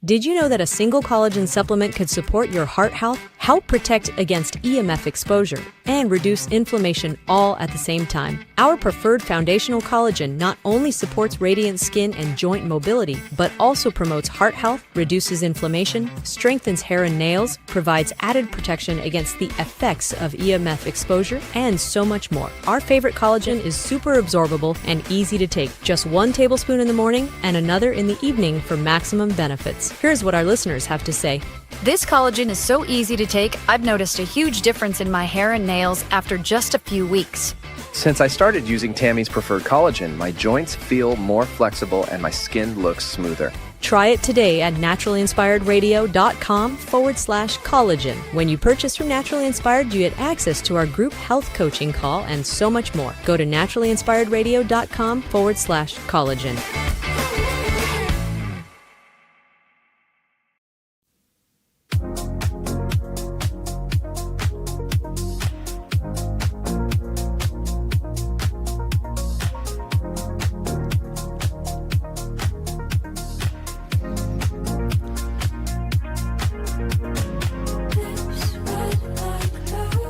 Did you know that a single collagen supplement could support your heart health, help protect against EMF exposure, and reduce inflammation all at the same time? Our preferred foundational collagen not only supports radiant skin and joint mobility, but also promotes heart health, reduces inflammation, strengthens hair and nails, provides added protection against the effects of EMF exposure, and so much more. Our favorite collagen is super absorbable and easy to take. Just 1 tablespoon in the morning and another in the evening for maximum benefits. Here's what our listeners have to say. This collagen is so easy to take, I've noticed a huge difference in my hair and nails after just a few weeks. Since I started using Tammy's preferred collagen, my joints feel more flexible and my skin looks smoother. Try it today at naturalinspiredradio.com/collagen. When you purchase from Naturally Inspired, you get access to our group health coaching call and so much more. Go to naturalinspiredradio.com/collagen.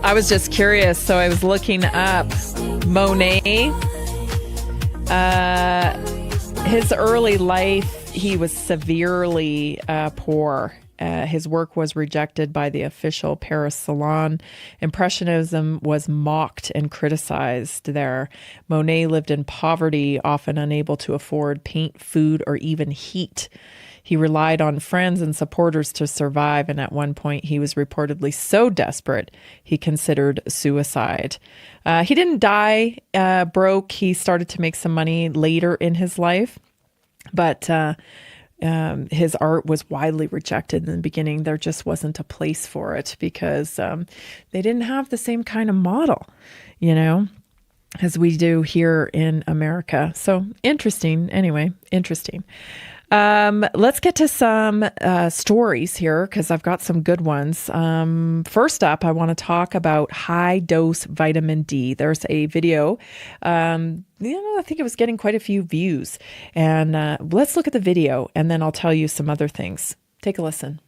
I was just curious, so I was looking up Monet. His early life, he was severely poor. His work was rejected by the official Paris salon. Impressionism was mocked and criticized there. Monet lived in poverty, often unable to afford paint, food, or even heat. He relied on friends and supporters to survive, and at one point he was reportedly so desperate he considered suicide. He didn't die broke. He started to make some money later in his life, but his art was widely rejected in the beginning. There just wasn't a place for it because they didn't have the same kind of model, as we do here in America. So interesting. Anyway, interesting. Let's get to some stories here because I've got some good ones. First up, I want to talk about high-dose vitamin D. There's a video. I think it was getting quite a few views. And let's look at the video, and then I'll tell you some other things. Take a listen.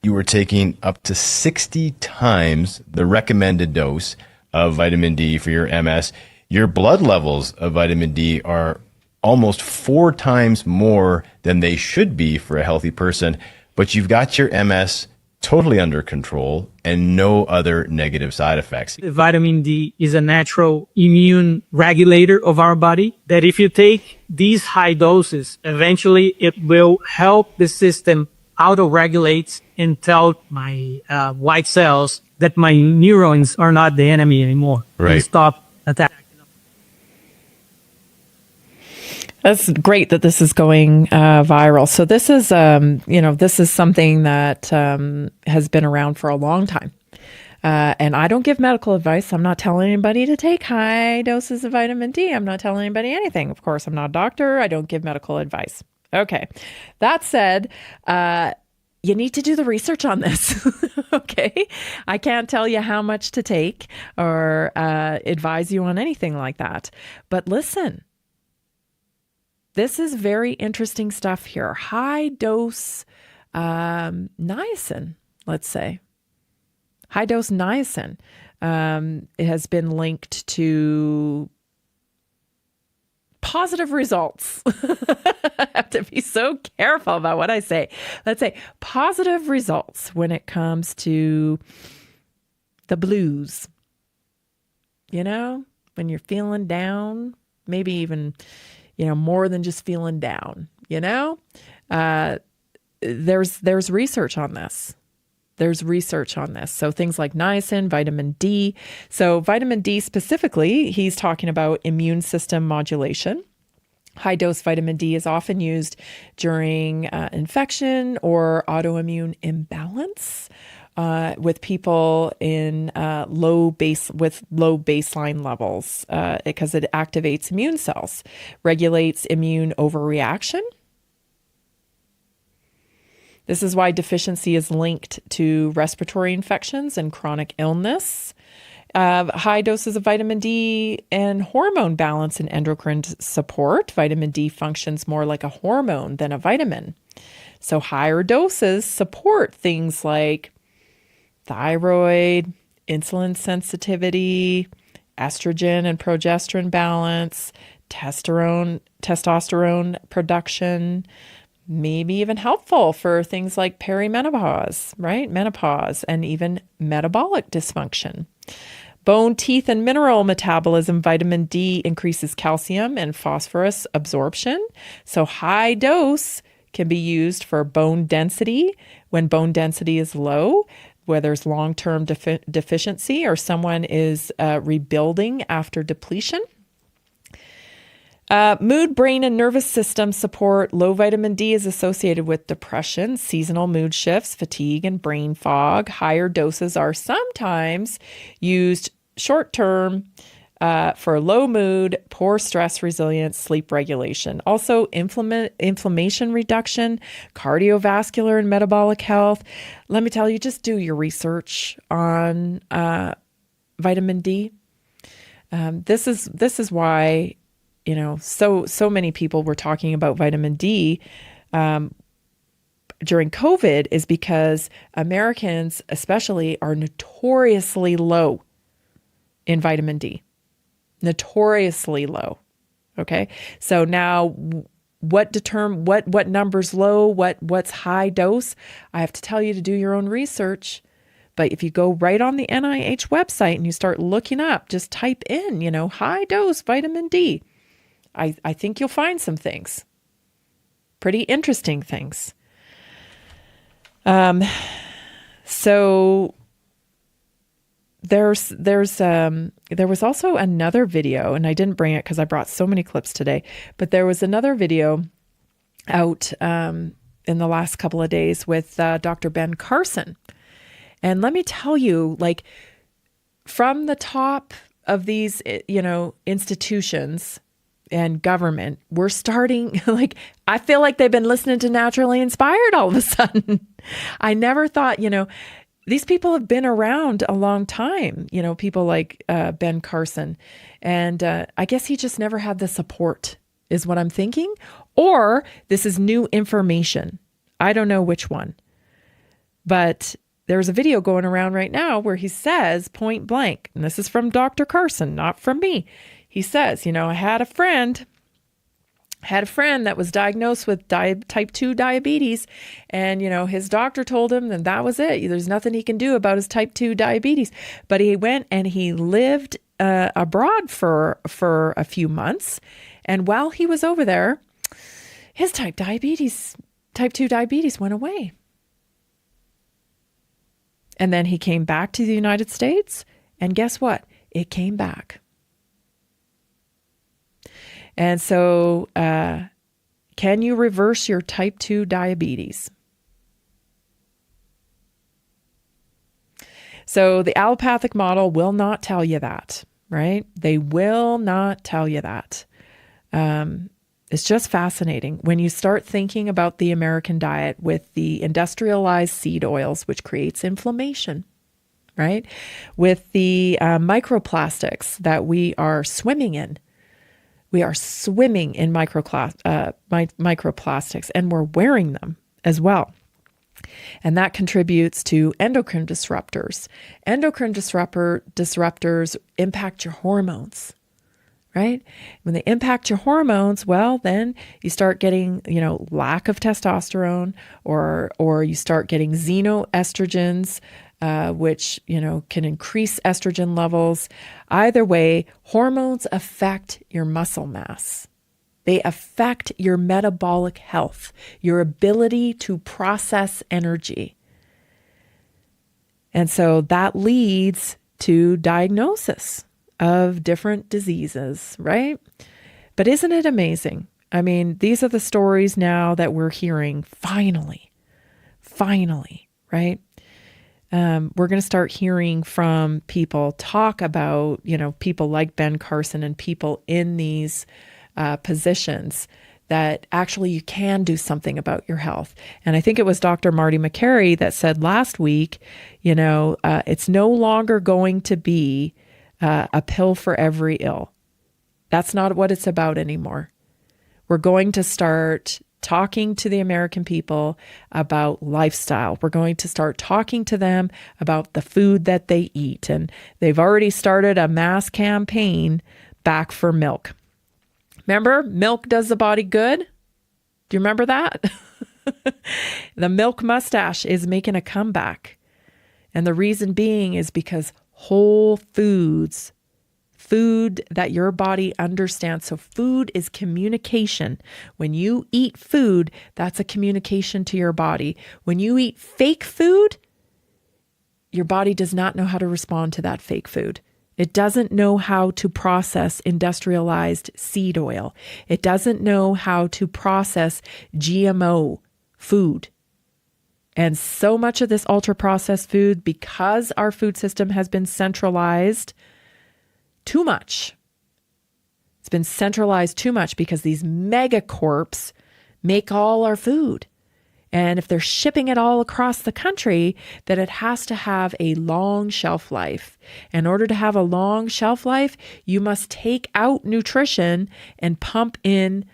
You were taking up to 60 times the recommended dose of vitamin D for your MS. Your blood levels of vitamin D are almost 4 times more than they should be for a healthy person, but you've got your MS totally under control and no other negative side effects. Vitamin D is a natural immune regulator of our body that if you take these high doses, eventually it will help the system auto-regulate and tell my white cells that my neurons are not the enemy anymore. Right. And stop attacking. That's great that this is going viral. So this is, this is something that has been around for a long time. And I don't give medical advice. I'm not telling anybody to take high doses of vitamin D. I'm not telling anybody anything. Of course, I'm not a doctor. I don't give medical advice. Okay. That said, you need to do the research on this. Okay. I can't tell you how much to take or advise you on anything like that. But listen. This is very interesting stuff here. High dose niacin, let's say. High dose niacin it has been linked to positive results. I have to be so careful about what I say. Let's say positive results when it comes to the blues. You know, when you're feeling down, maybe even, more than just feeling down, there's research on this. There's research on this. So things like niacin, vitamin D. So vitamin D specifically, he's talking about immune system modulation. High dose vitamin D is often used during infection or autoimmune imbalance with people in low baseline levels because it activates immune cells, regulates immune overreaction. This is why deficiency is linked to respiratory infections and chronic illness. High doses of vitamin D and hormone balance and endocrine support. Vitamin D functions more like a hormone than a vitamin. So higher doses support things like thyroid, insulin sensitivity, estrogen and progesterone balance, testosterone production, maybe even helpful for things like perimenopause, right? Menopause, and even metabolic dysfunction. Bone, teeth, and mineral metabolism, vitamin D increases calcium and phosphorus absorption. So high dose can be used for bone density when bone density is low, where there's long-term deficiency or someone is rebuilding after depletion. Mood, brain, and nervous system support. Low vitamin D is associated with depression, seasonal mood shifts, fatigue, and brain fog. Higher doses are sometimes used short-term for low mood, poor stress resilience, sleep regulation. Also, inflammation reduction, cardiovascular and metabolic health. Let me tell you, just do your research on vitamin D. This is why so many people were talking about vitamin D during COVID is because Americans especially are notoriously low in vitamin D. Notoriously low. Okay. So now what number's low, what's high dose? I have to tell you to do your own research. But if you go right on the NIH website and you start looking up, just type in, high dose vitamin D. I think you'll find some things, pretty interesting things. So there was also another video, and I didn't bring it because I brought so many clips today, but there was another video out in the last couple of days with Dr. Ben Carson. And let me tell you, like, from the top of these, institutions and government, we're starting, I feel like they've been listening to Naturally Inspired all of a sudden. I never thought, these people have been around a long time, people like Ben Carson. And I guess he just never had the support, is what I'm thinking. Or this is new information. I don't know which one. But there's a video going around right now where he says point blank, and this is from Dr. Carson, not from me. He says, I had a friend that was diagnosed with type 2 diabetes, and, his doctor told him that was it. There's nothing he can do about his type 2 diabetes. But he went and he lived abroad for a few months. And while he was over there, his type 2 diabetes went away. And then he came back to the United States, and guess what? It came back. And so, can you reverse your type 2 diabetes? So the allopathic model will not tell you that, right? They will not tell you that. It's just fascinating when you start thinking about the American diet with the industrialized seed oils, which creates inflammation, right? With the microplastics that we are swimming in. We are swimming in microplastics, and we're wearing them as well. And that contributes to endocrine disruptors. Endocrine disruptors impact your hormones. right? When they impact your hormones, well, then you start getting, lack of testosterone, or you start getting xenoestrogens, which, can increase estrogen levels. Either way, hormones affect your muscle mass. They affect your metabolic health, your ability to process energy. And so that leads to diagnosis of different diseases, right? But isn't it amazing? I mean, these are the stories now that we're hearing finally, right? We're going to start hearing from people talk about, people like Ben Carson and people in these positions that actually you can do something about your health. And I think it was Dr. Marty McCary that said last week, it's no longer going to be a pill for every ill. That's not what it's about anymore. We're going to start talking to the American people about lifestyle. We're going to start talking to them about the food that they eat. And they've already started a mass campaign back for milk. Remember, milk does the body good? Do you remember that? The milk mustache is making a comeback. And the reason being is because whole foods, food that your body understands. So food is communication. When you eat food, that's a communication to your body. When you eat fake food, your body does not know how to respond to that fake food. It doesn't know how to process industrialized seed oil. It doesn't know how to process GMO food. And so much of this ultra-processed food, because our food system has been centralized too much. It's been centralized too much because these megacorps make all our food. And if they're shipping it all across the country, then it has to have a long shelf life. In order to have a long shelf life, you must take out nutrition and pump in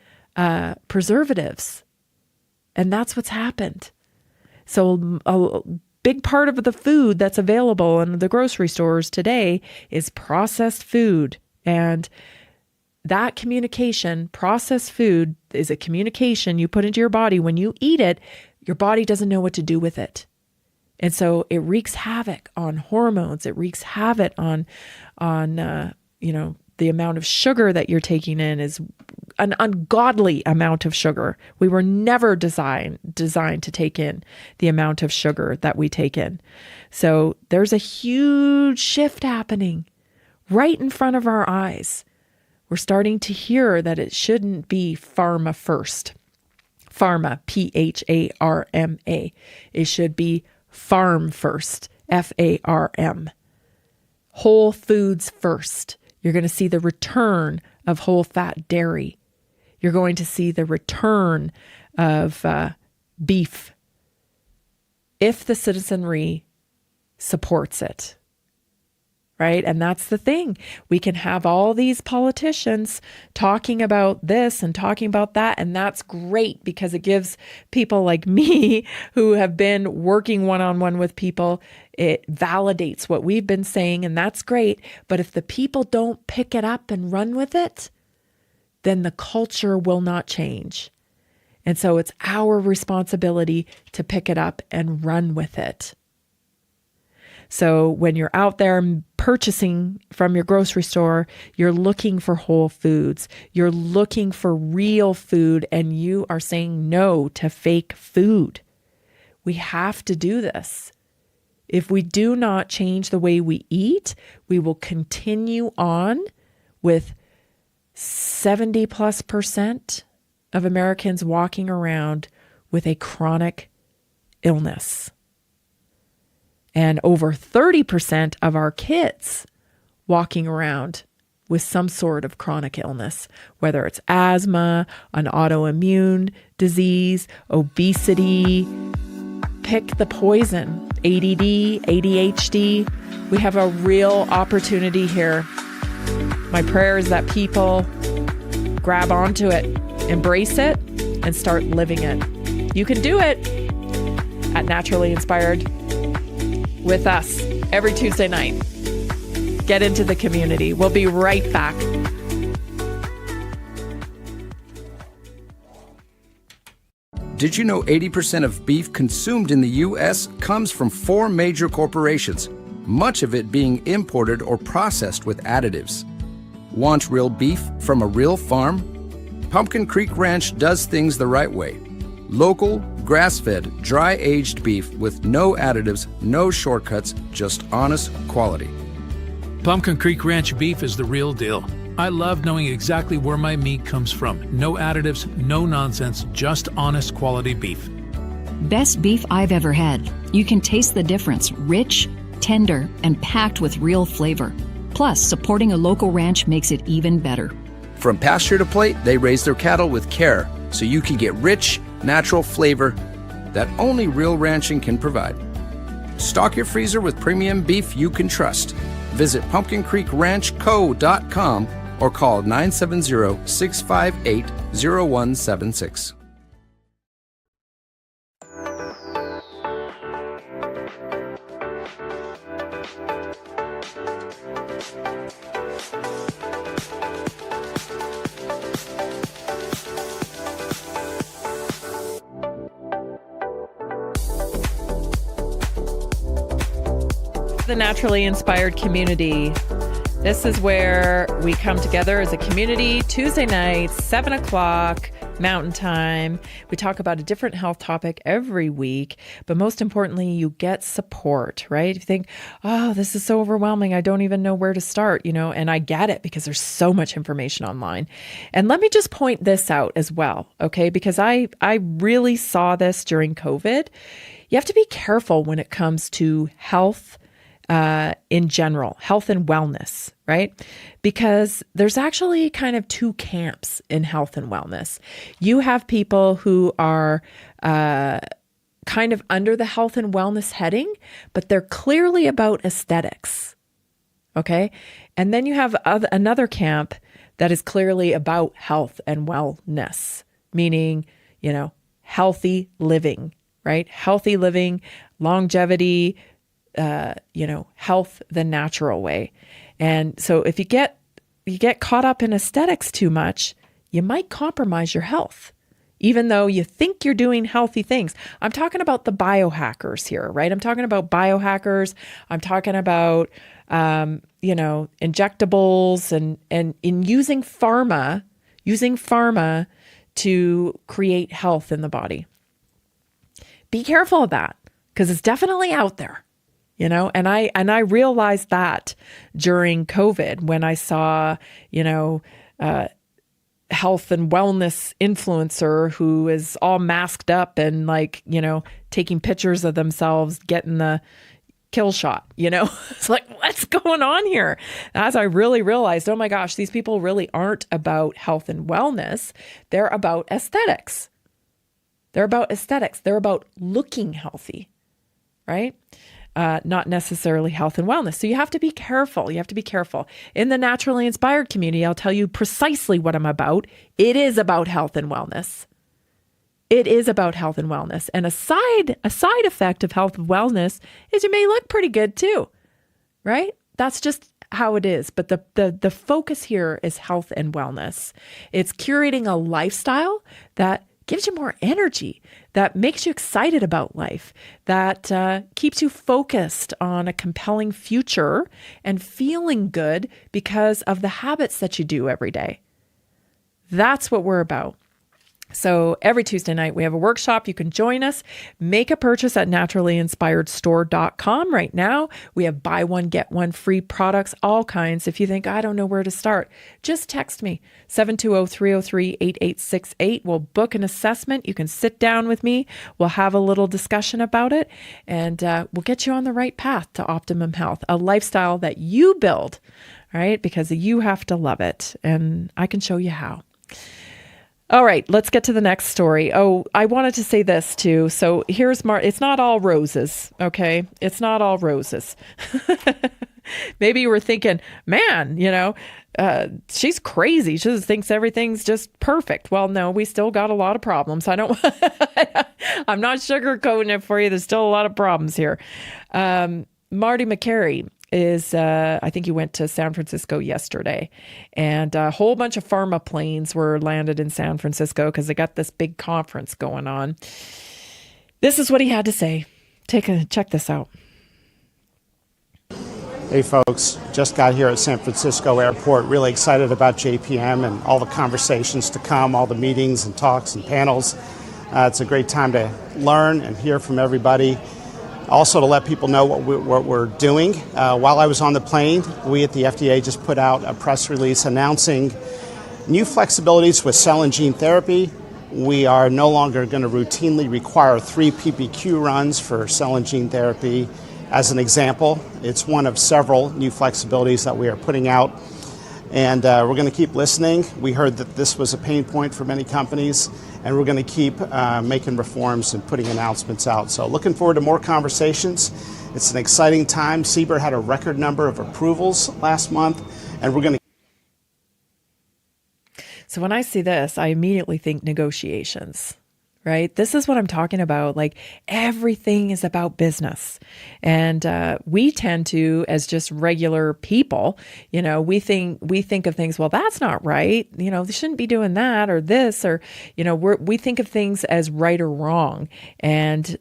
preservatives. And that's what's happened. So a big part of the food that's available in the grocery stores today is processed food. And that communication, processed food, is a communication you put into your body. When you eat it, your body doesn't know what to do with it. And so it wreaks havoc on hormones. It wreaks havoc on the amount of sugar that you're taking in is an ungodly amount of sugar. We were never designed to take in the amount of sugar that we take in. So there's a huge shift happening right in front of our eyes. We're starting to hear that it shouldn't be pharma first. Pharma, Pharma. It should be farm first, FARM. Whole foods first. You're going to see the return of whole fat dairy. You're going to see the return of beef if the citizenry supports it. Right? And that's the thing. We can have all these politicians talking about this and talking about that. And that's great because it gives people like me who have been working one-on-one with people, it validates what we've been saying. And that's great. But if the people don't pick it up and run with it, then the culture will not change. And so it's our responsibility to pick it up and run with it. So when you're out there purchasing from your grocery store, you're looking for whole foods. You're looking for real food, and you are saying no to fake food. We have to do this. If we do not change the way we eat, we will continue on with 70+% of Americans walking around with a chronic illness. And over 30% of our kids walking around with some sort of chronic illness, whether it's asthma, an autoimmune disease, obesity, pick the poison, ADD, ADHD. We have a real opportunity here. My prayer is that people grab onto it, embrace it, and start living it. You can do it at Naturally Inspired with us every Tuesday night. Get into the community. We'll be right back. Did you know 80% of beef consumed in the U.S. comes from 4 major corporations, much of it being imported or processed with additives? Want real beef from a real farm? Pumpkin Creek Ranch does things the right way. Local, grass-fed, dry-aged beef with no additives, no shortcuts, just honest quality. Pumpkin Creek Ranch beef is the real deal. I love knowing exactly where my meat comes from. No additives, no nonsense, just honest quality beef. Best beef I've ever had. You can taste the difference. Rich, tender, and packed with real flavor. Plus, supporting a local ranch makes it even better. From pasture to plate, they raise their cattle with care so you can get rich, natural flavor that only real ranching can provide. Stock your freezer with premium beef you can trust. Visit pumpkincreekranchco.com or call 970-658-0176. The Naturally Inspired Community. This is where we come together as a community Tuesday nights, 7 o'clock Mountain Time. We talk about a different health topic every week, but most importantly, you get support, right? If you think, oh, this is so overwhelming, I don't even know where to start, and I get it because there's so much information online. And let me just point this out as well, okay? Because I really saw this during COVID. You have to be careful when it comes to health in general, health and wellness, right? Because there's actually kind of 2 camps in health and wellness. You have people who are kind of under the health and wellness heading, but they're clearly about aesthetics, okay? And then you have another camp that is clearly about health and wellness, meaning, healthy living, right? Healthy living, longevity, health the natural way. And so if you get caught up in aesthetics too much, you might compromise your health, even though you think you're doing healthy things. I'm talking about the biohackers here, right? I'm talking about biohackers. I'm talking about, injectables and in using pharma to create health in the body. Be careful of that because it's definitely out there. And I realized that during COVID when I saw, health and wellness influencer who is all masked up and taking pictures of themselves getting the kill shot, it's like, what's going on here? As I really realized, oh my gosh, these people really aren't about health and wellness. They're about aesthetics. They're about looking healthy, right? Not necessarily health and wellness. So you have to be careful. In the Naturally Inspired community, I'll tell you precisely what I'm about. It is about health and wellness. And a side effect of health and wellness is you may look pretty good too, right? That's just how it is. But the focus here is health and wellness. It's curating a lifestyle that gives you more energy, that makes you excited about life, that keeps you focused on a compelling future and feeling good because of the habits that you do every day. That's what we're about. So every Tuesday night, we have a workshop. You can join us. Make a purchase at naturallyinspiredstore.com right now. We have buy one, get one free products, all kinds. If you think, I don't know where to start, just text me, 720-303-8868. We'll book an assessment. You can sit down with me. We'll have a little discussion about it, and we'll get you on the right path to optimum health, a lifestyle that you build, right? Because you have to love it, and I can show you how. All right, let's get to the next story. Oh, I wanted to say this too. So here's it's not all roses, okay? It's not all roses. Maybe you were thinking, man, she's crazy. She just thinks everything's just perfect. Well, no, we still got a lot of problems. I'm not sugarcoating it for you. There's still a lot of problems here. Marty McCary I think he went to San Francisco yesterday, and a whole bunch of pharma planes were landed in San Francisco because they got this big conference going on. This is what he had to say. Check this out. Hey folks, just got here at San Francisco Airport. Really excited about JPM and all the conversations to come, all the meetings and talks and panels. It's a great time to learn and hear from everybody. Also to let people know what we're doing. While I was on the plane, we at the FDA just put out a press release announcing new flexibilities with cell and gene therapy. We are no longer going to routinely require 3 PPQ runs for cell and gene therapy. As an example, it's one of several new flexibilities that we are putting out. And we're going to keep listening. We heard that this was a pain point for many companies, and we're going to keep making reforms and putting announcements out. So looking forward to more conversations. It's an exciting time. CBER had a record number of approvals last month, and we're going to. So when I see this, I immediately think negotiations. Right? This is what I'm talking about. Like, everything is about business. And we tend to, as just regular people, we think of things, well, that's not right. They shouldn't be doing that or this, or, we think of things as right or wrong. And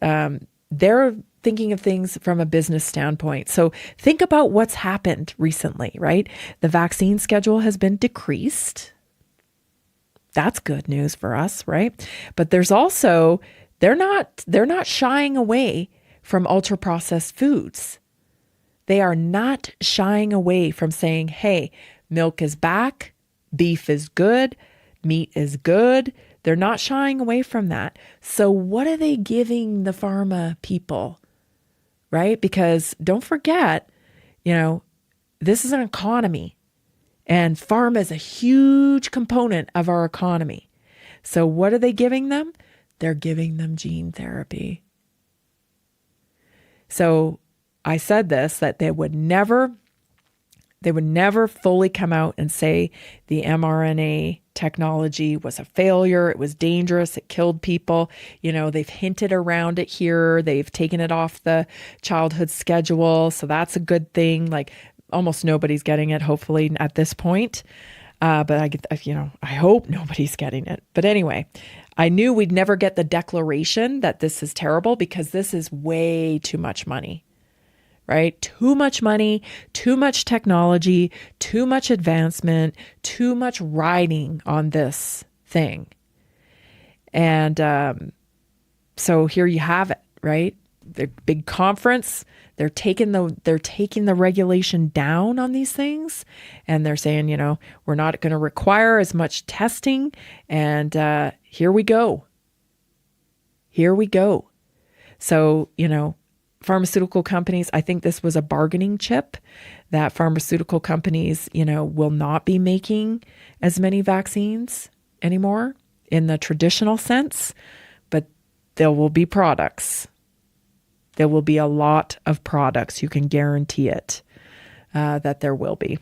they're thinking of things from a business standpoint. So think about what's happened recently, right? The vaccine schedule has been decreased. That's good news for us, right? But there's also, they're not shying away from ultra processed foods. They are not shying away from saying, hey, milk is back, beef is good, meat is good. They're not shying away from that. So what are they giving the pharma people, right? Because don't forget, this is an economy. And pharma is a huge component of our economy. So what are they giving them? They're giving them gene therapy. So I said this, that they would never fully come out and say the mRNA technology was a failure. It was dangerous. It killed people. They've hinted around it here. They've taken it off the childhood schedule. So that's a good thing. Like, almost nobody's getting it, hopefully, at this point. But I hope nobody's getting it. But anyway, I knew we'd never get the declaration that this is terrible, because this is way too much money, right? Too much money, too much technology, too much advancement, too much riding on this thing. And so here you have it, right? The big conference. They're taking the regulation down on these things, and they're saying, we're not going to require as much testing. And here we go. So, pharmaceutical companies, I think this was a bargaining chip, that pharmaceutical companies, will not be making as many vaccines anymore in the traditional sense, but there will be products. There will be a lot of products. You can guarantee it, that there will be.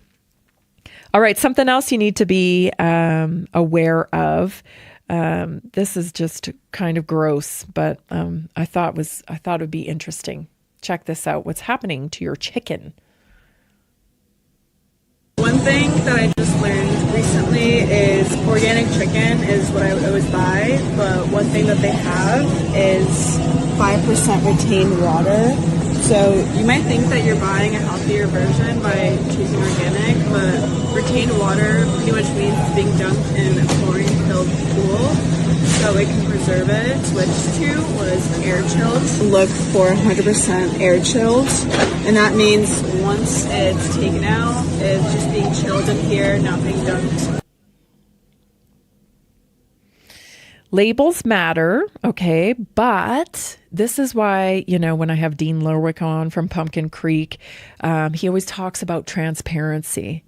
All right, something else you need to be aware of. This is just kind of gross, but I thought it would be interesting. Check this out. What's happening to your chicken? One thing that I just learned recently is organic chicken is what I would always buy, but one thing that they have is 5% retained water. So you might think that you're buying a healthier version by choosing organic, but retained water pretty much means it's being dumped in a chlorine-filled pool so it can preserve it. Switched to was air chilled. Look for 100% air chilled, and that means once it's taken out, it's just being chilled in here, not being dumped. Labels matter, okay, but this is why, when I have Dean Lerwick on from Pumpkin Creek, he always talks about transparency,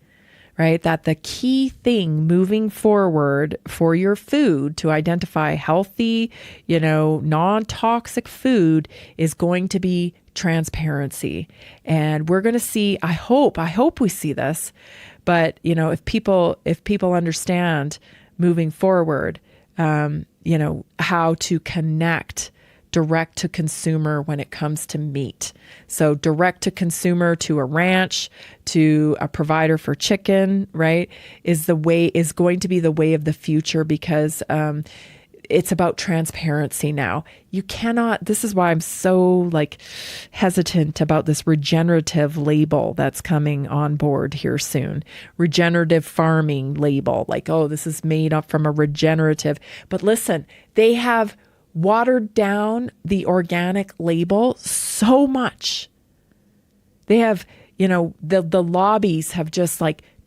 right? That the key thing moving forward for your food to identify healthy, non-toxic food is going to be transparency. And we're going to see, I hope we see this, but, if people understand moving forward, how to connect direct to consumer when it comes to meat. So direct to consumer, to a ranch, to a provider for chicken, right, is going to be the way of the future, because it's about transparency now. You cannot, this is why I'm so hesitant about this regenerative label that's coming on board here soon. Regenerative farming label, oh, this is made up from a regenerative. But listen, they have watered down the organic label so much. They have, the lobbies have just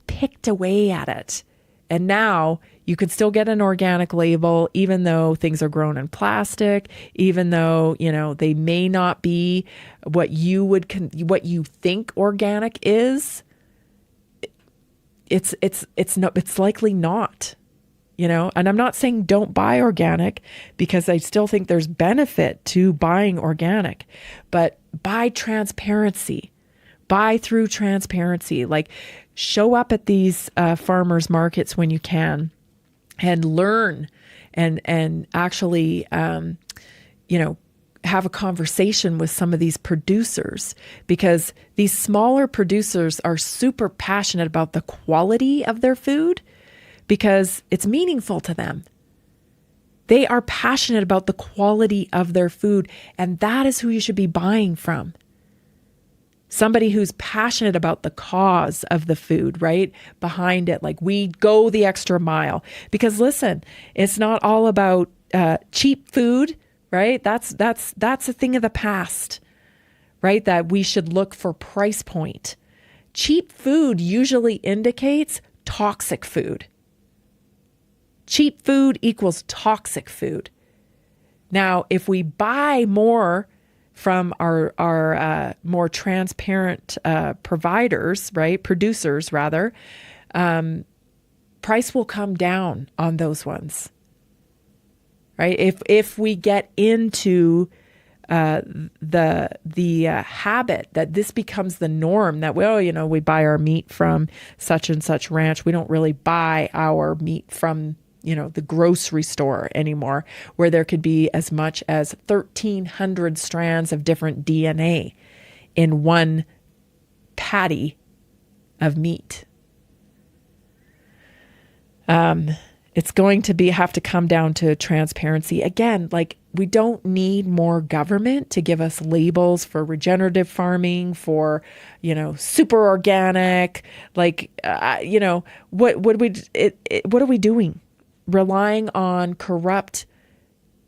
picked away at it. And now you could still get an organic label, even though things are grown in plastic, even though, they may not be what you think organic is. It's likely not, and I'm not saying don't buy organic, because I still think there's benefit to buying organic, but buy transparency, buy through transparency, show up at these farmers markets when you can, and learn and actually, have a conversation with some of these producers, because these smaller producers are super passionate about the quality of their food because it's meaningful to them. They are passionate about the quality of their food, and that is who you should be buying from. Somebody who's passionate about the cause of the food, right? Behind it. We go the extra mile. Because listen, it's not all about cheap food, right? That's a thing of the past, right? That we should look for price point. Cheap food usually indicates toxic food. Cheap food equals toxic food. Now, if we buy more from our more transparent providers, right? Producers, rather, price will come down on those ones, right? If we get into the habit that this becomes the norm, that we buy our meat from such and such ranch, we don't really buy our meat from the grocery store anymore, where there could be as much as 1,300 strands of different DNA in one patty of meat. It's going to have to come down to transparency. Again, we don't need more government to give us labels for regenerative farming, for, super organic. What are we doing? Relying on corrupt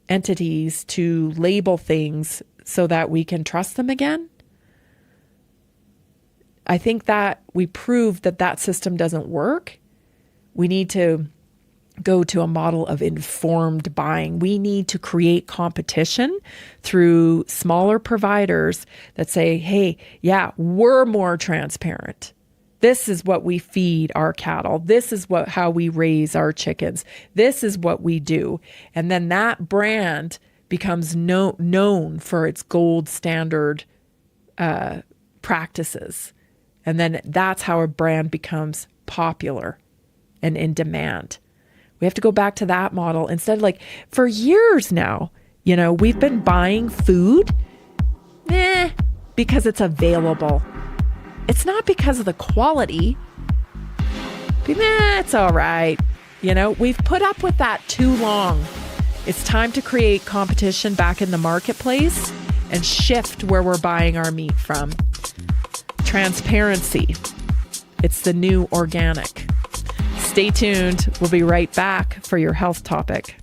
entities to label things so that we can trust them again? I think that we proved that system doesn't work. We need to go to a model of informed buying. We need to create competition through smaller providers that say, hey, yeah, we're more transparent. This is what we feed our cattle. This is how we raise our chickens. This is what we do. And then that brand becomes known for its gold standard practices. And then that's how a brand becomes popular and in demand. We have to go back to that model instead. For years now, we've been buying food because it's available. It's not because of the quality. It's all right. We've put up with that too long. It's time to create competition back in the marketplace and shift where we're buying our meat from. Transparency. It's the new organic. Stay tuned. We'll be right back for your health topic.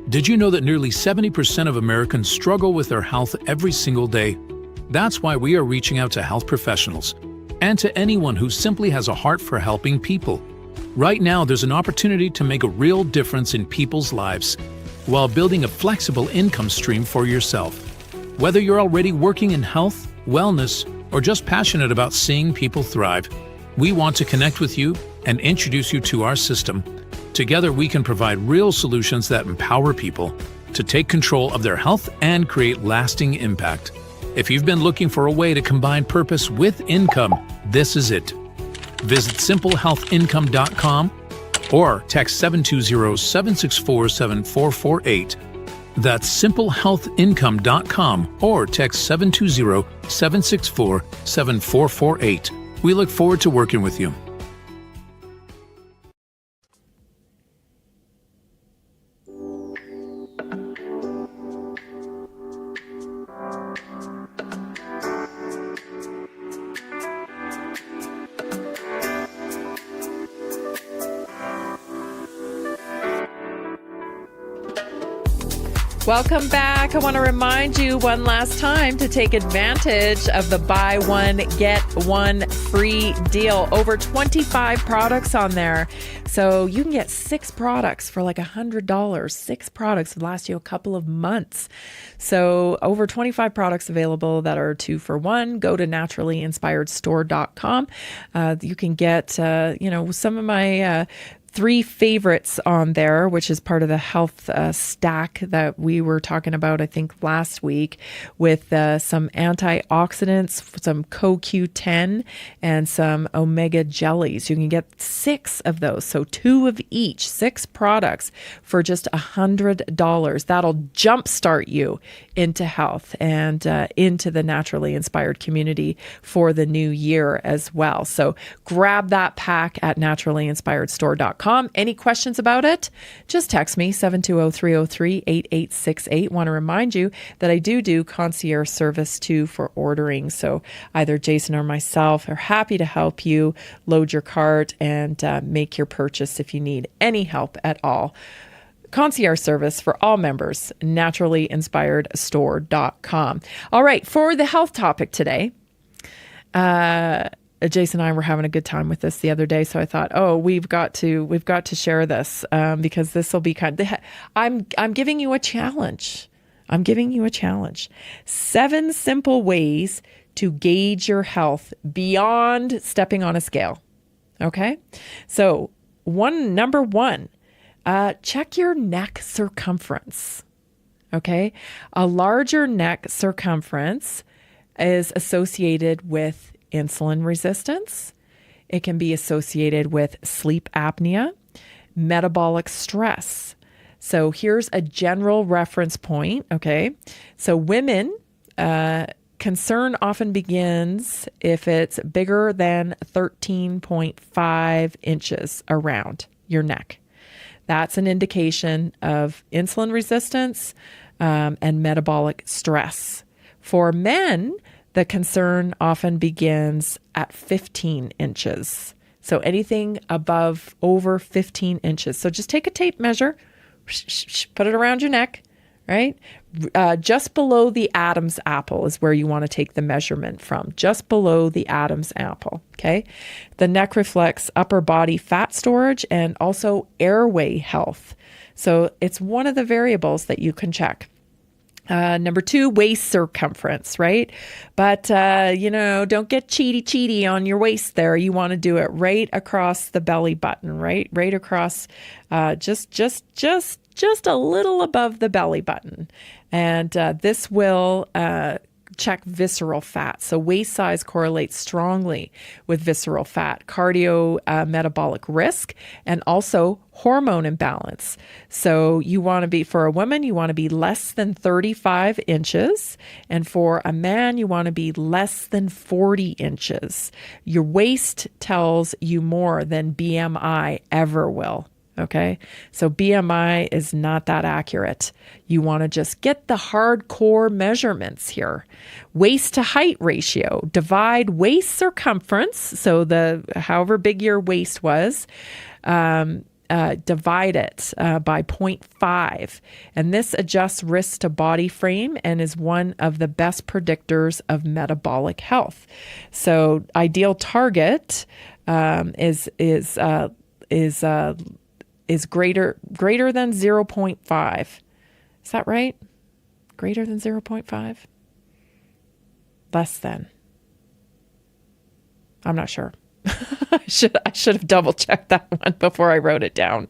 Did you know that nearly 70% of Americans struggle with their health every single day? That's why we are reaching out to health professionals and to anyone who simply has a heart for helping people. Right now, there's an opportunity to make a real difference in people's lives while building a flexible income stream for yourself. Whether you're already working in health, wellness, or just passionate about seeing people thrive, we want to connect with you and introduce you to our system. Together, we can provide real solutions that empower people to take control of their health and create lasting impact. If you've been looking for a way to combine purpose with income, this is it. Visit simplehealthincome.com or text 720-764-7448. That's simplehealthincome.com or text 720-764-7448. We look forward to working with you. Welcome back. I want to remind you one last time to take advantage of the buy one, get one free deal. Over 25 products on there. So you can get 6 products for like $100. 6 products will last you a couple of months. So over 25 products available that are 2 for 1. Go to naturallyinspiredstore.com. You can get, some of my 3 favorites on there, which is part of the health stack that we were talking about, I think, last week, with some antioxidants, some CoQ10, and some omega jellies. You can get 6 of those, so 2 of each, 6 products for just $100. That'll jumpstart you into health and into the naturally inspired community for the new year as well. So grab that pack at naturallyinspiredstore.com. Any questions about it? Just text me 720-303-8868. Want to remind you that I do concierge service too for ordering. So either Jason or myself are happy to help you load your cart and make your purchase if you need any help at all. Concierge service for all members, naturallyinspiredstore.com. All right, for the health topic today, Jason and I were having a good time with this the other day, so I thought, we've got to share this because this will be I'm giving you a challenge. 7 simple ways to gauge your health beyond stepping on a scale. Okay, so number 1, check your neck circumference. Okay, a larger neck circumference is associated with insulin resistance. It can be associated with sleep apnea, metabolic stress. So here's a general reference point, okay? So women, concern often begins if it's bigger than 13.5 inches around your neck. That's an indication of insulin resistance and metabolic stress. For men, the concern often begins at 15 inches. So anything over 15 inches. So just take a tape measure, put it around your neck, right? Just below the Adam's apple is where you want to take the measurement from, just below the Adam's apple, okay? The neck reflects upper body fat storage and also airway health. So it's one of the variables that you can check. Number 2, waist circumference, right? But, don't get cheaty on your waist there. You want to do it right across the belly button, right? Right across, just a little above the belly button. And this will check visceral fat. So waist size correlates strongly with visceral fat, metabolic risk, and also hormone imbalance. So you want to be, for a woman, you want to be less than 35 inches. And for a man, you want to be less than 40 inches. Your waist tells you more than BMI ever will. Okay, so BMI is not that accurate. You want to just get the hardcore measurements here. Waist to height ratio, divide waist circumference, so however big your waist was, divide it by 0.5. And this adjusts risk to body frame and is one of the best predictors of metabolic health. So ideal target is greater than 0.5. Is that right? Greater than 0.5? Less than. I'm not sure. I should have double checked that one before I wrote it down.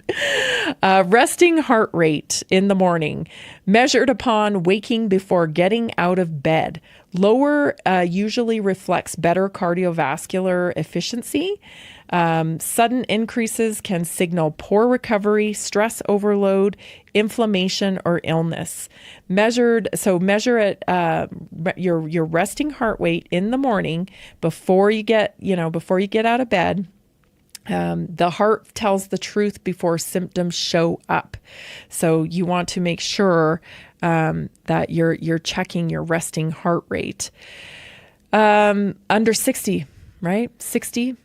Resting heart rate in the morning, measured upon waking before getting out of bed. Lower usually reflects better cardiovascular efficiency. Sudden increases can signal poor recovery, stress overload, inflammation, or illness. Measure at your resting heart rate in the morning before you get out of bed. The heart tells the truth before symptoms show up. So you want to make sure that you're checking your resting heart rate. Under 60, right? 60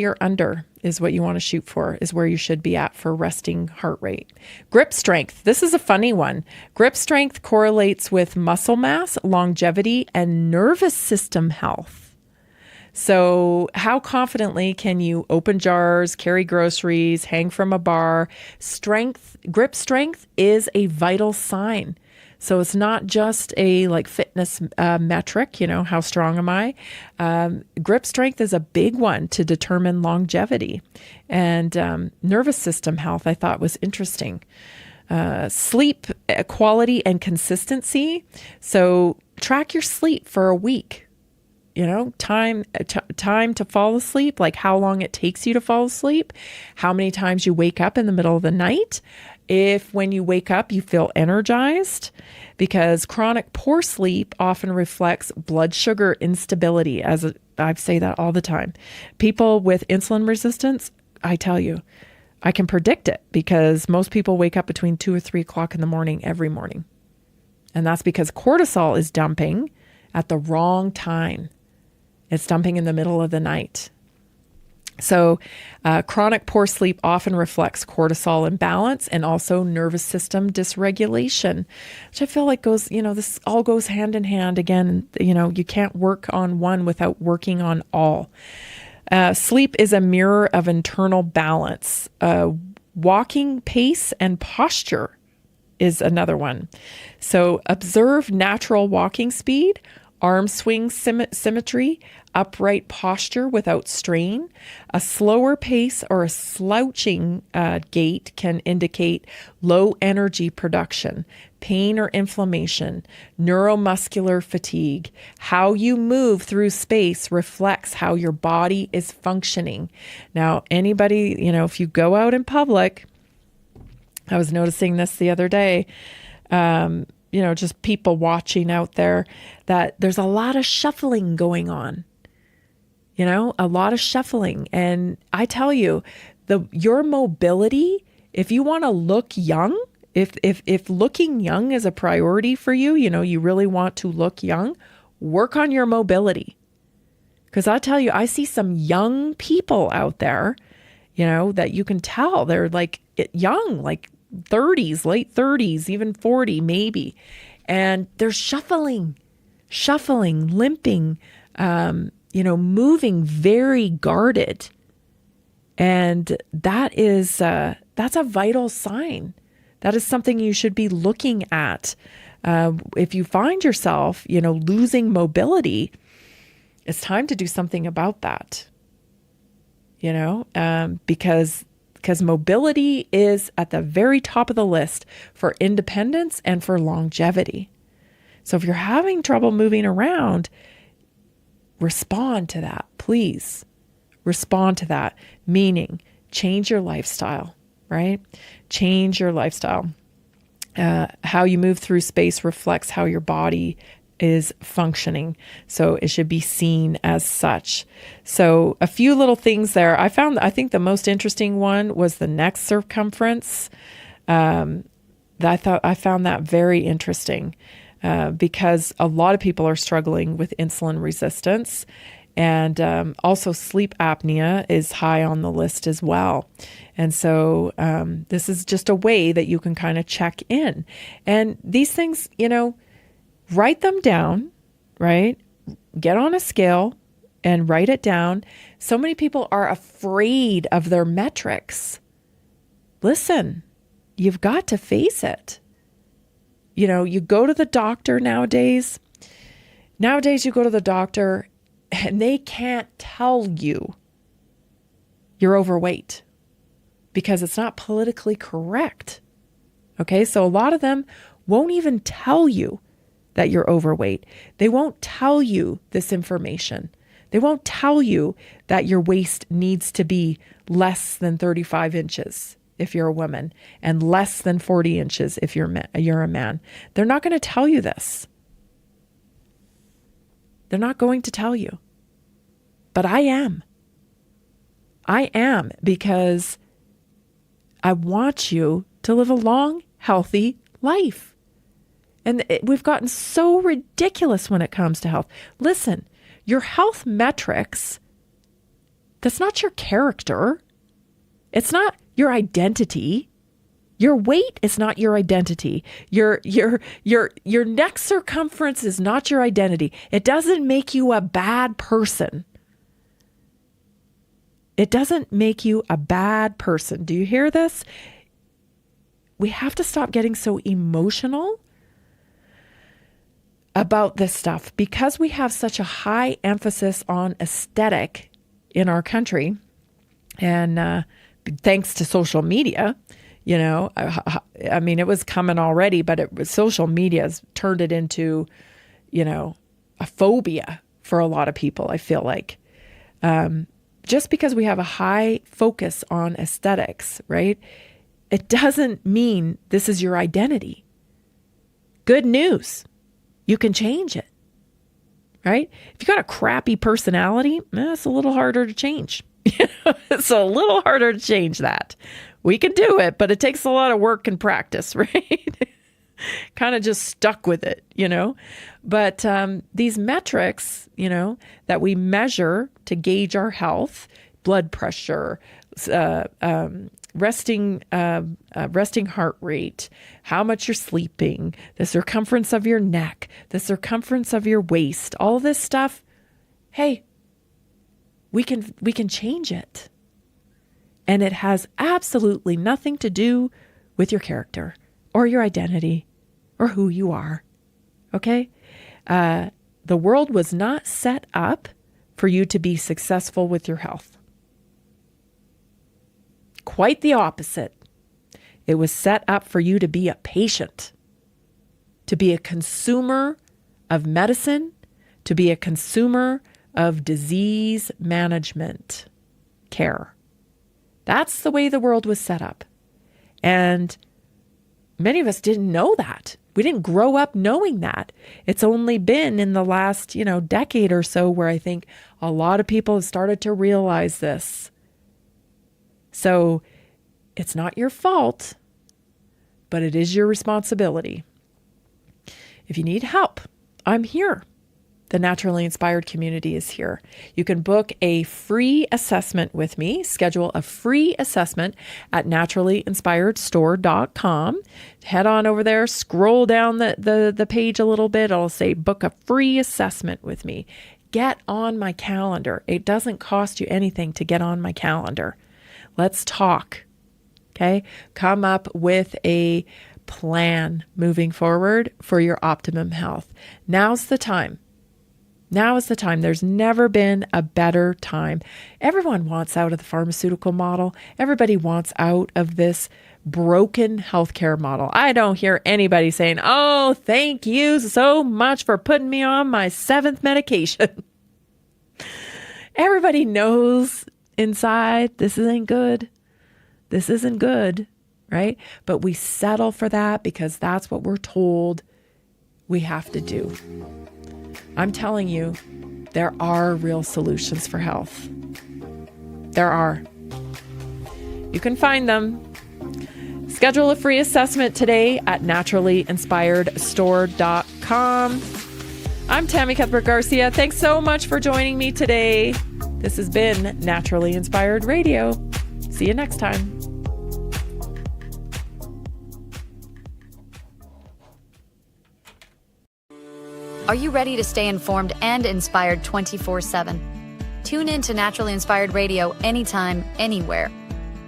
or under is what you want to shoot for, is where you should be at for resting heart rate. Grip strength. This is a funny one. Grip strength correlates with muscle mass, longevity, and nervous system health. So how confidently can you open jars, carry groceries, hang from a bar? Grip strength is a vital sign. So it's not just a fitness metric, how strong am I? Grip strength is a big one to determine longevity. And nervous system health, I thought, was interesting. Sleep quality and consistency. So track your sleep for a week. Time to fall asleep, like how long it takes you to fall asleep, how many times you wake up in the middle of the night. If when you wake up, you feel energized, because chronic poor sleep often reflects blood sugar instability. I say that all the time. People with insulin resistance, I tell you, I can predict it, because most people wake up between 2 or 3 o'clock in the morning every morning. And that's because cortisol is dumping at the wrong time. It's dumping in the middle of the night. So chronic poor sleep often reflects cortisol imbalance and also nervous system dysregulation, which I feel like goes, this all goes hand in hand. Again, you can't work on one without working on all. Sleep is a mirror of internal balance. Walking pace and posture is another one. So observe natural walking speed, arm swing symmetry, upright posture without strain. A slower pace or a slouching gait can indicate low energy production, pain or inflammation, neuromuscular fatigue. How you move through space reflects how your body is functioning. Now, anybody, if you go out in public, I was noticing this the other day, just people watching out there, that there's a lot of shuffling going on. A lot of shuffling. And I tell you, your mobility, if you want to look young, if looking young is a priority for you, you really want to look young, work on your mobility. Because I tell you, I see some young people out there, that you can tell they're young, 30s, late 30s, even 40 maybe. And they're shuffling, limping, moving very guarded. And that's a vital sign. That is something you should be looking at. If you find yourself, losing mobility, it's time to do something about that. Because mobility is at the very top of the list for independence and for longevity. So if you're having trouble moving around, respond to that, please. Respond to that, meaning change your lifestyle, right? Change your lifestyle. How you move through space reflects how your body is functioning. So it should be seen as such. So a few little things there. I think the most interesting one was the neck circumference. I found that very interesting because a lot of people are struggling with insulin resistance. And also sleep apnea is high on the list as well. And so this is just a way that you can kind of check in. And these things, write them down, right? Get on a scale and write it down. So many people are afraid of their metrics. Listen, you've got to face it. You go to the doctor nowadays. Nowadays, you go to the doctor and they can't tell you you're overweight because it's not politically correct. Okay, so a lot of them won't even tell you that you're overweight. They won't tell you this information. They won't tell you that your waist needs to be less than 35 inches if you're a woman and less than 40 inches if you're a man. They're not going to tell you this. They're not going to tell you. But I am. I am, because I want you to live a long, healthy life. And we've gotten so ridiculous when it comes to health. Listen, your health metrics, that's not your character. It's not your identity. Your weight is not your identity. Your neck circumference is not your identity. It doesn't make you a bad person. It doesn't make you a bad person. Do you hear this? We have to stop getting so emotional about this stuff because we have such a high emphasis on aesthetic in our country. And thanks to social media, you know, I mean, it was coming already, but social media has turned it into, you know, a phobia for a lot of people, I feel like. Just because we have a high focus on aesthetics, right? It doesn't mean this is your identity. Good news. You can change it, right? If you got a crappy personality, it's a little harder to change. It's a little harder to change that. We can do it, but it takes a lot of work and practice, right? Kind of just stuck with it, you know? But these metrics, you know, that we measure to gauge our health, blood pressure, resting heart rate, how much you're sleeping, the circumference of your neck, the circumference of your waist, all this stuff, hey, we can change it. And it has absolutely nothing to do with your character or your identity or who you are. Okay? The world was not set up for you to be successful with your health. Quite the opposite. It was set up for you to be a patient, to be a consumer of medicine, to be a consumer of disease management care. That's the way the world was set up. And many of us didn't know that. We didn't grow up knowing that. It's only been in the last, decade or so where I think a lot of people have started to realize this. So it's not your fault, but it is your responsibility. If you need help, I'm here. The Naturally Inspired community is here. You can book a free assessment with me, schedule a free assessment at naturallyinspiredstore.com. Head on over there, scroll down the page a little bit. It'll say book a free assessment with me. Get on my calendar. It doesn't cost you anything to get on my calendar. Let's talk. Okay? Come up with a plan moving forward for your optimum health. Now's the time. Now is the time. There's never been a better time. Everyone wants out of the pharmaceutical model. Everybody wants out of this broken healthcare model. I don't hear anybody saying, "Oh, thank you so much for putting me on my 7th medication." Everybody knows inside this isn't good. This isn't good, right? But we settle for that because that's what we're told we have to do. I'm telling you, there are real solutions for health. There are. You can find them. Schedule a free assessment today at naturallyinspiredstore.com. I'm Tammy Cuthbert Garcia. Thanks so much for joining me today. This has been Naturally Inspired Radio. See you next time. Are you ready to stay informed and inspired 24/7? Tune in to Naturally Inspired Radio anytime, anywhere.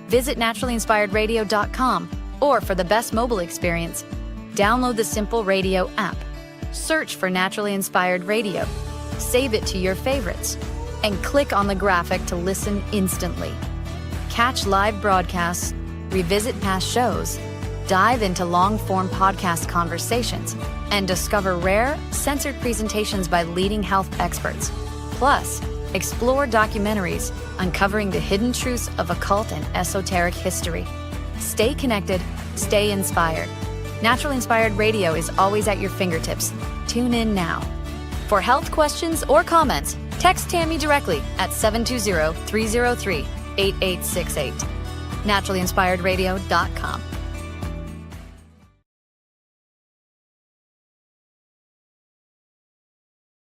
Visit naturallyinspiredradio.com, or for the best mobile experience, download the Simple Radio app. Search for Naturally Inspired Radio. Save it to your favorites, and click on the graphic to listen instantly. Catch live broadcasts, revisit past shows, dive into long-form podcast conversations, and discover rare, censored presentations by leading health experts. Plus, Explore documentaries uncovering the hidden truths of occult and esoteric history. Stay connected, stay inspired. Naturally Inspired Radio is always at your fingertips. Tune in now. For health questions or comments, text Tammy directly at 720-303-8868. NaturallyInspiredRadio.com.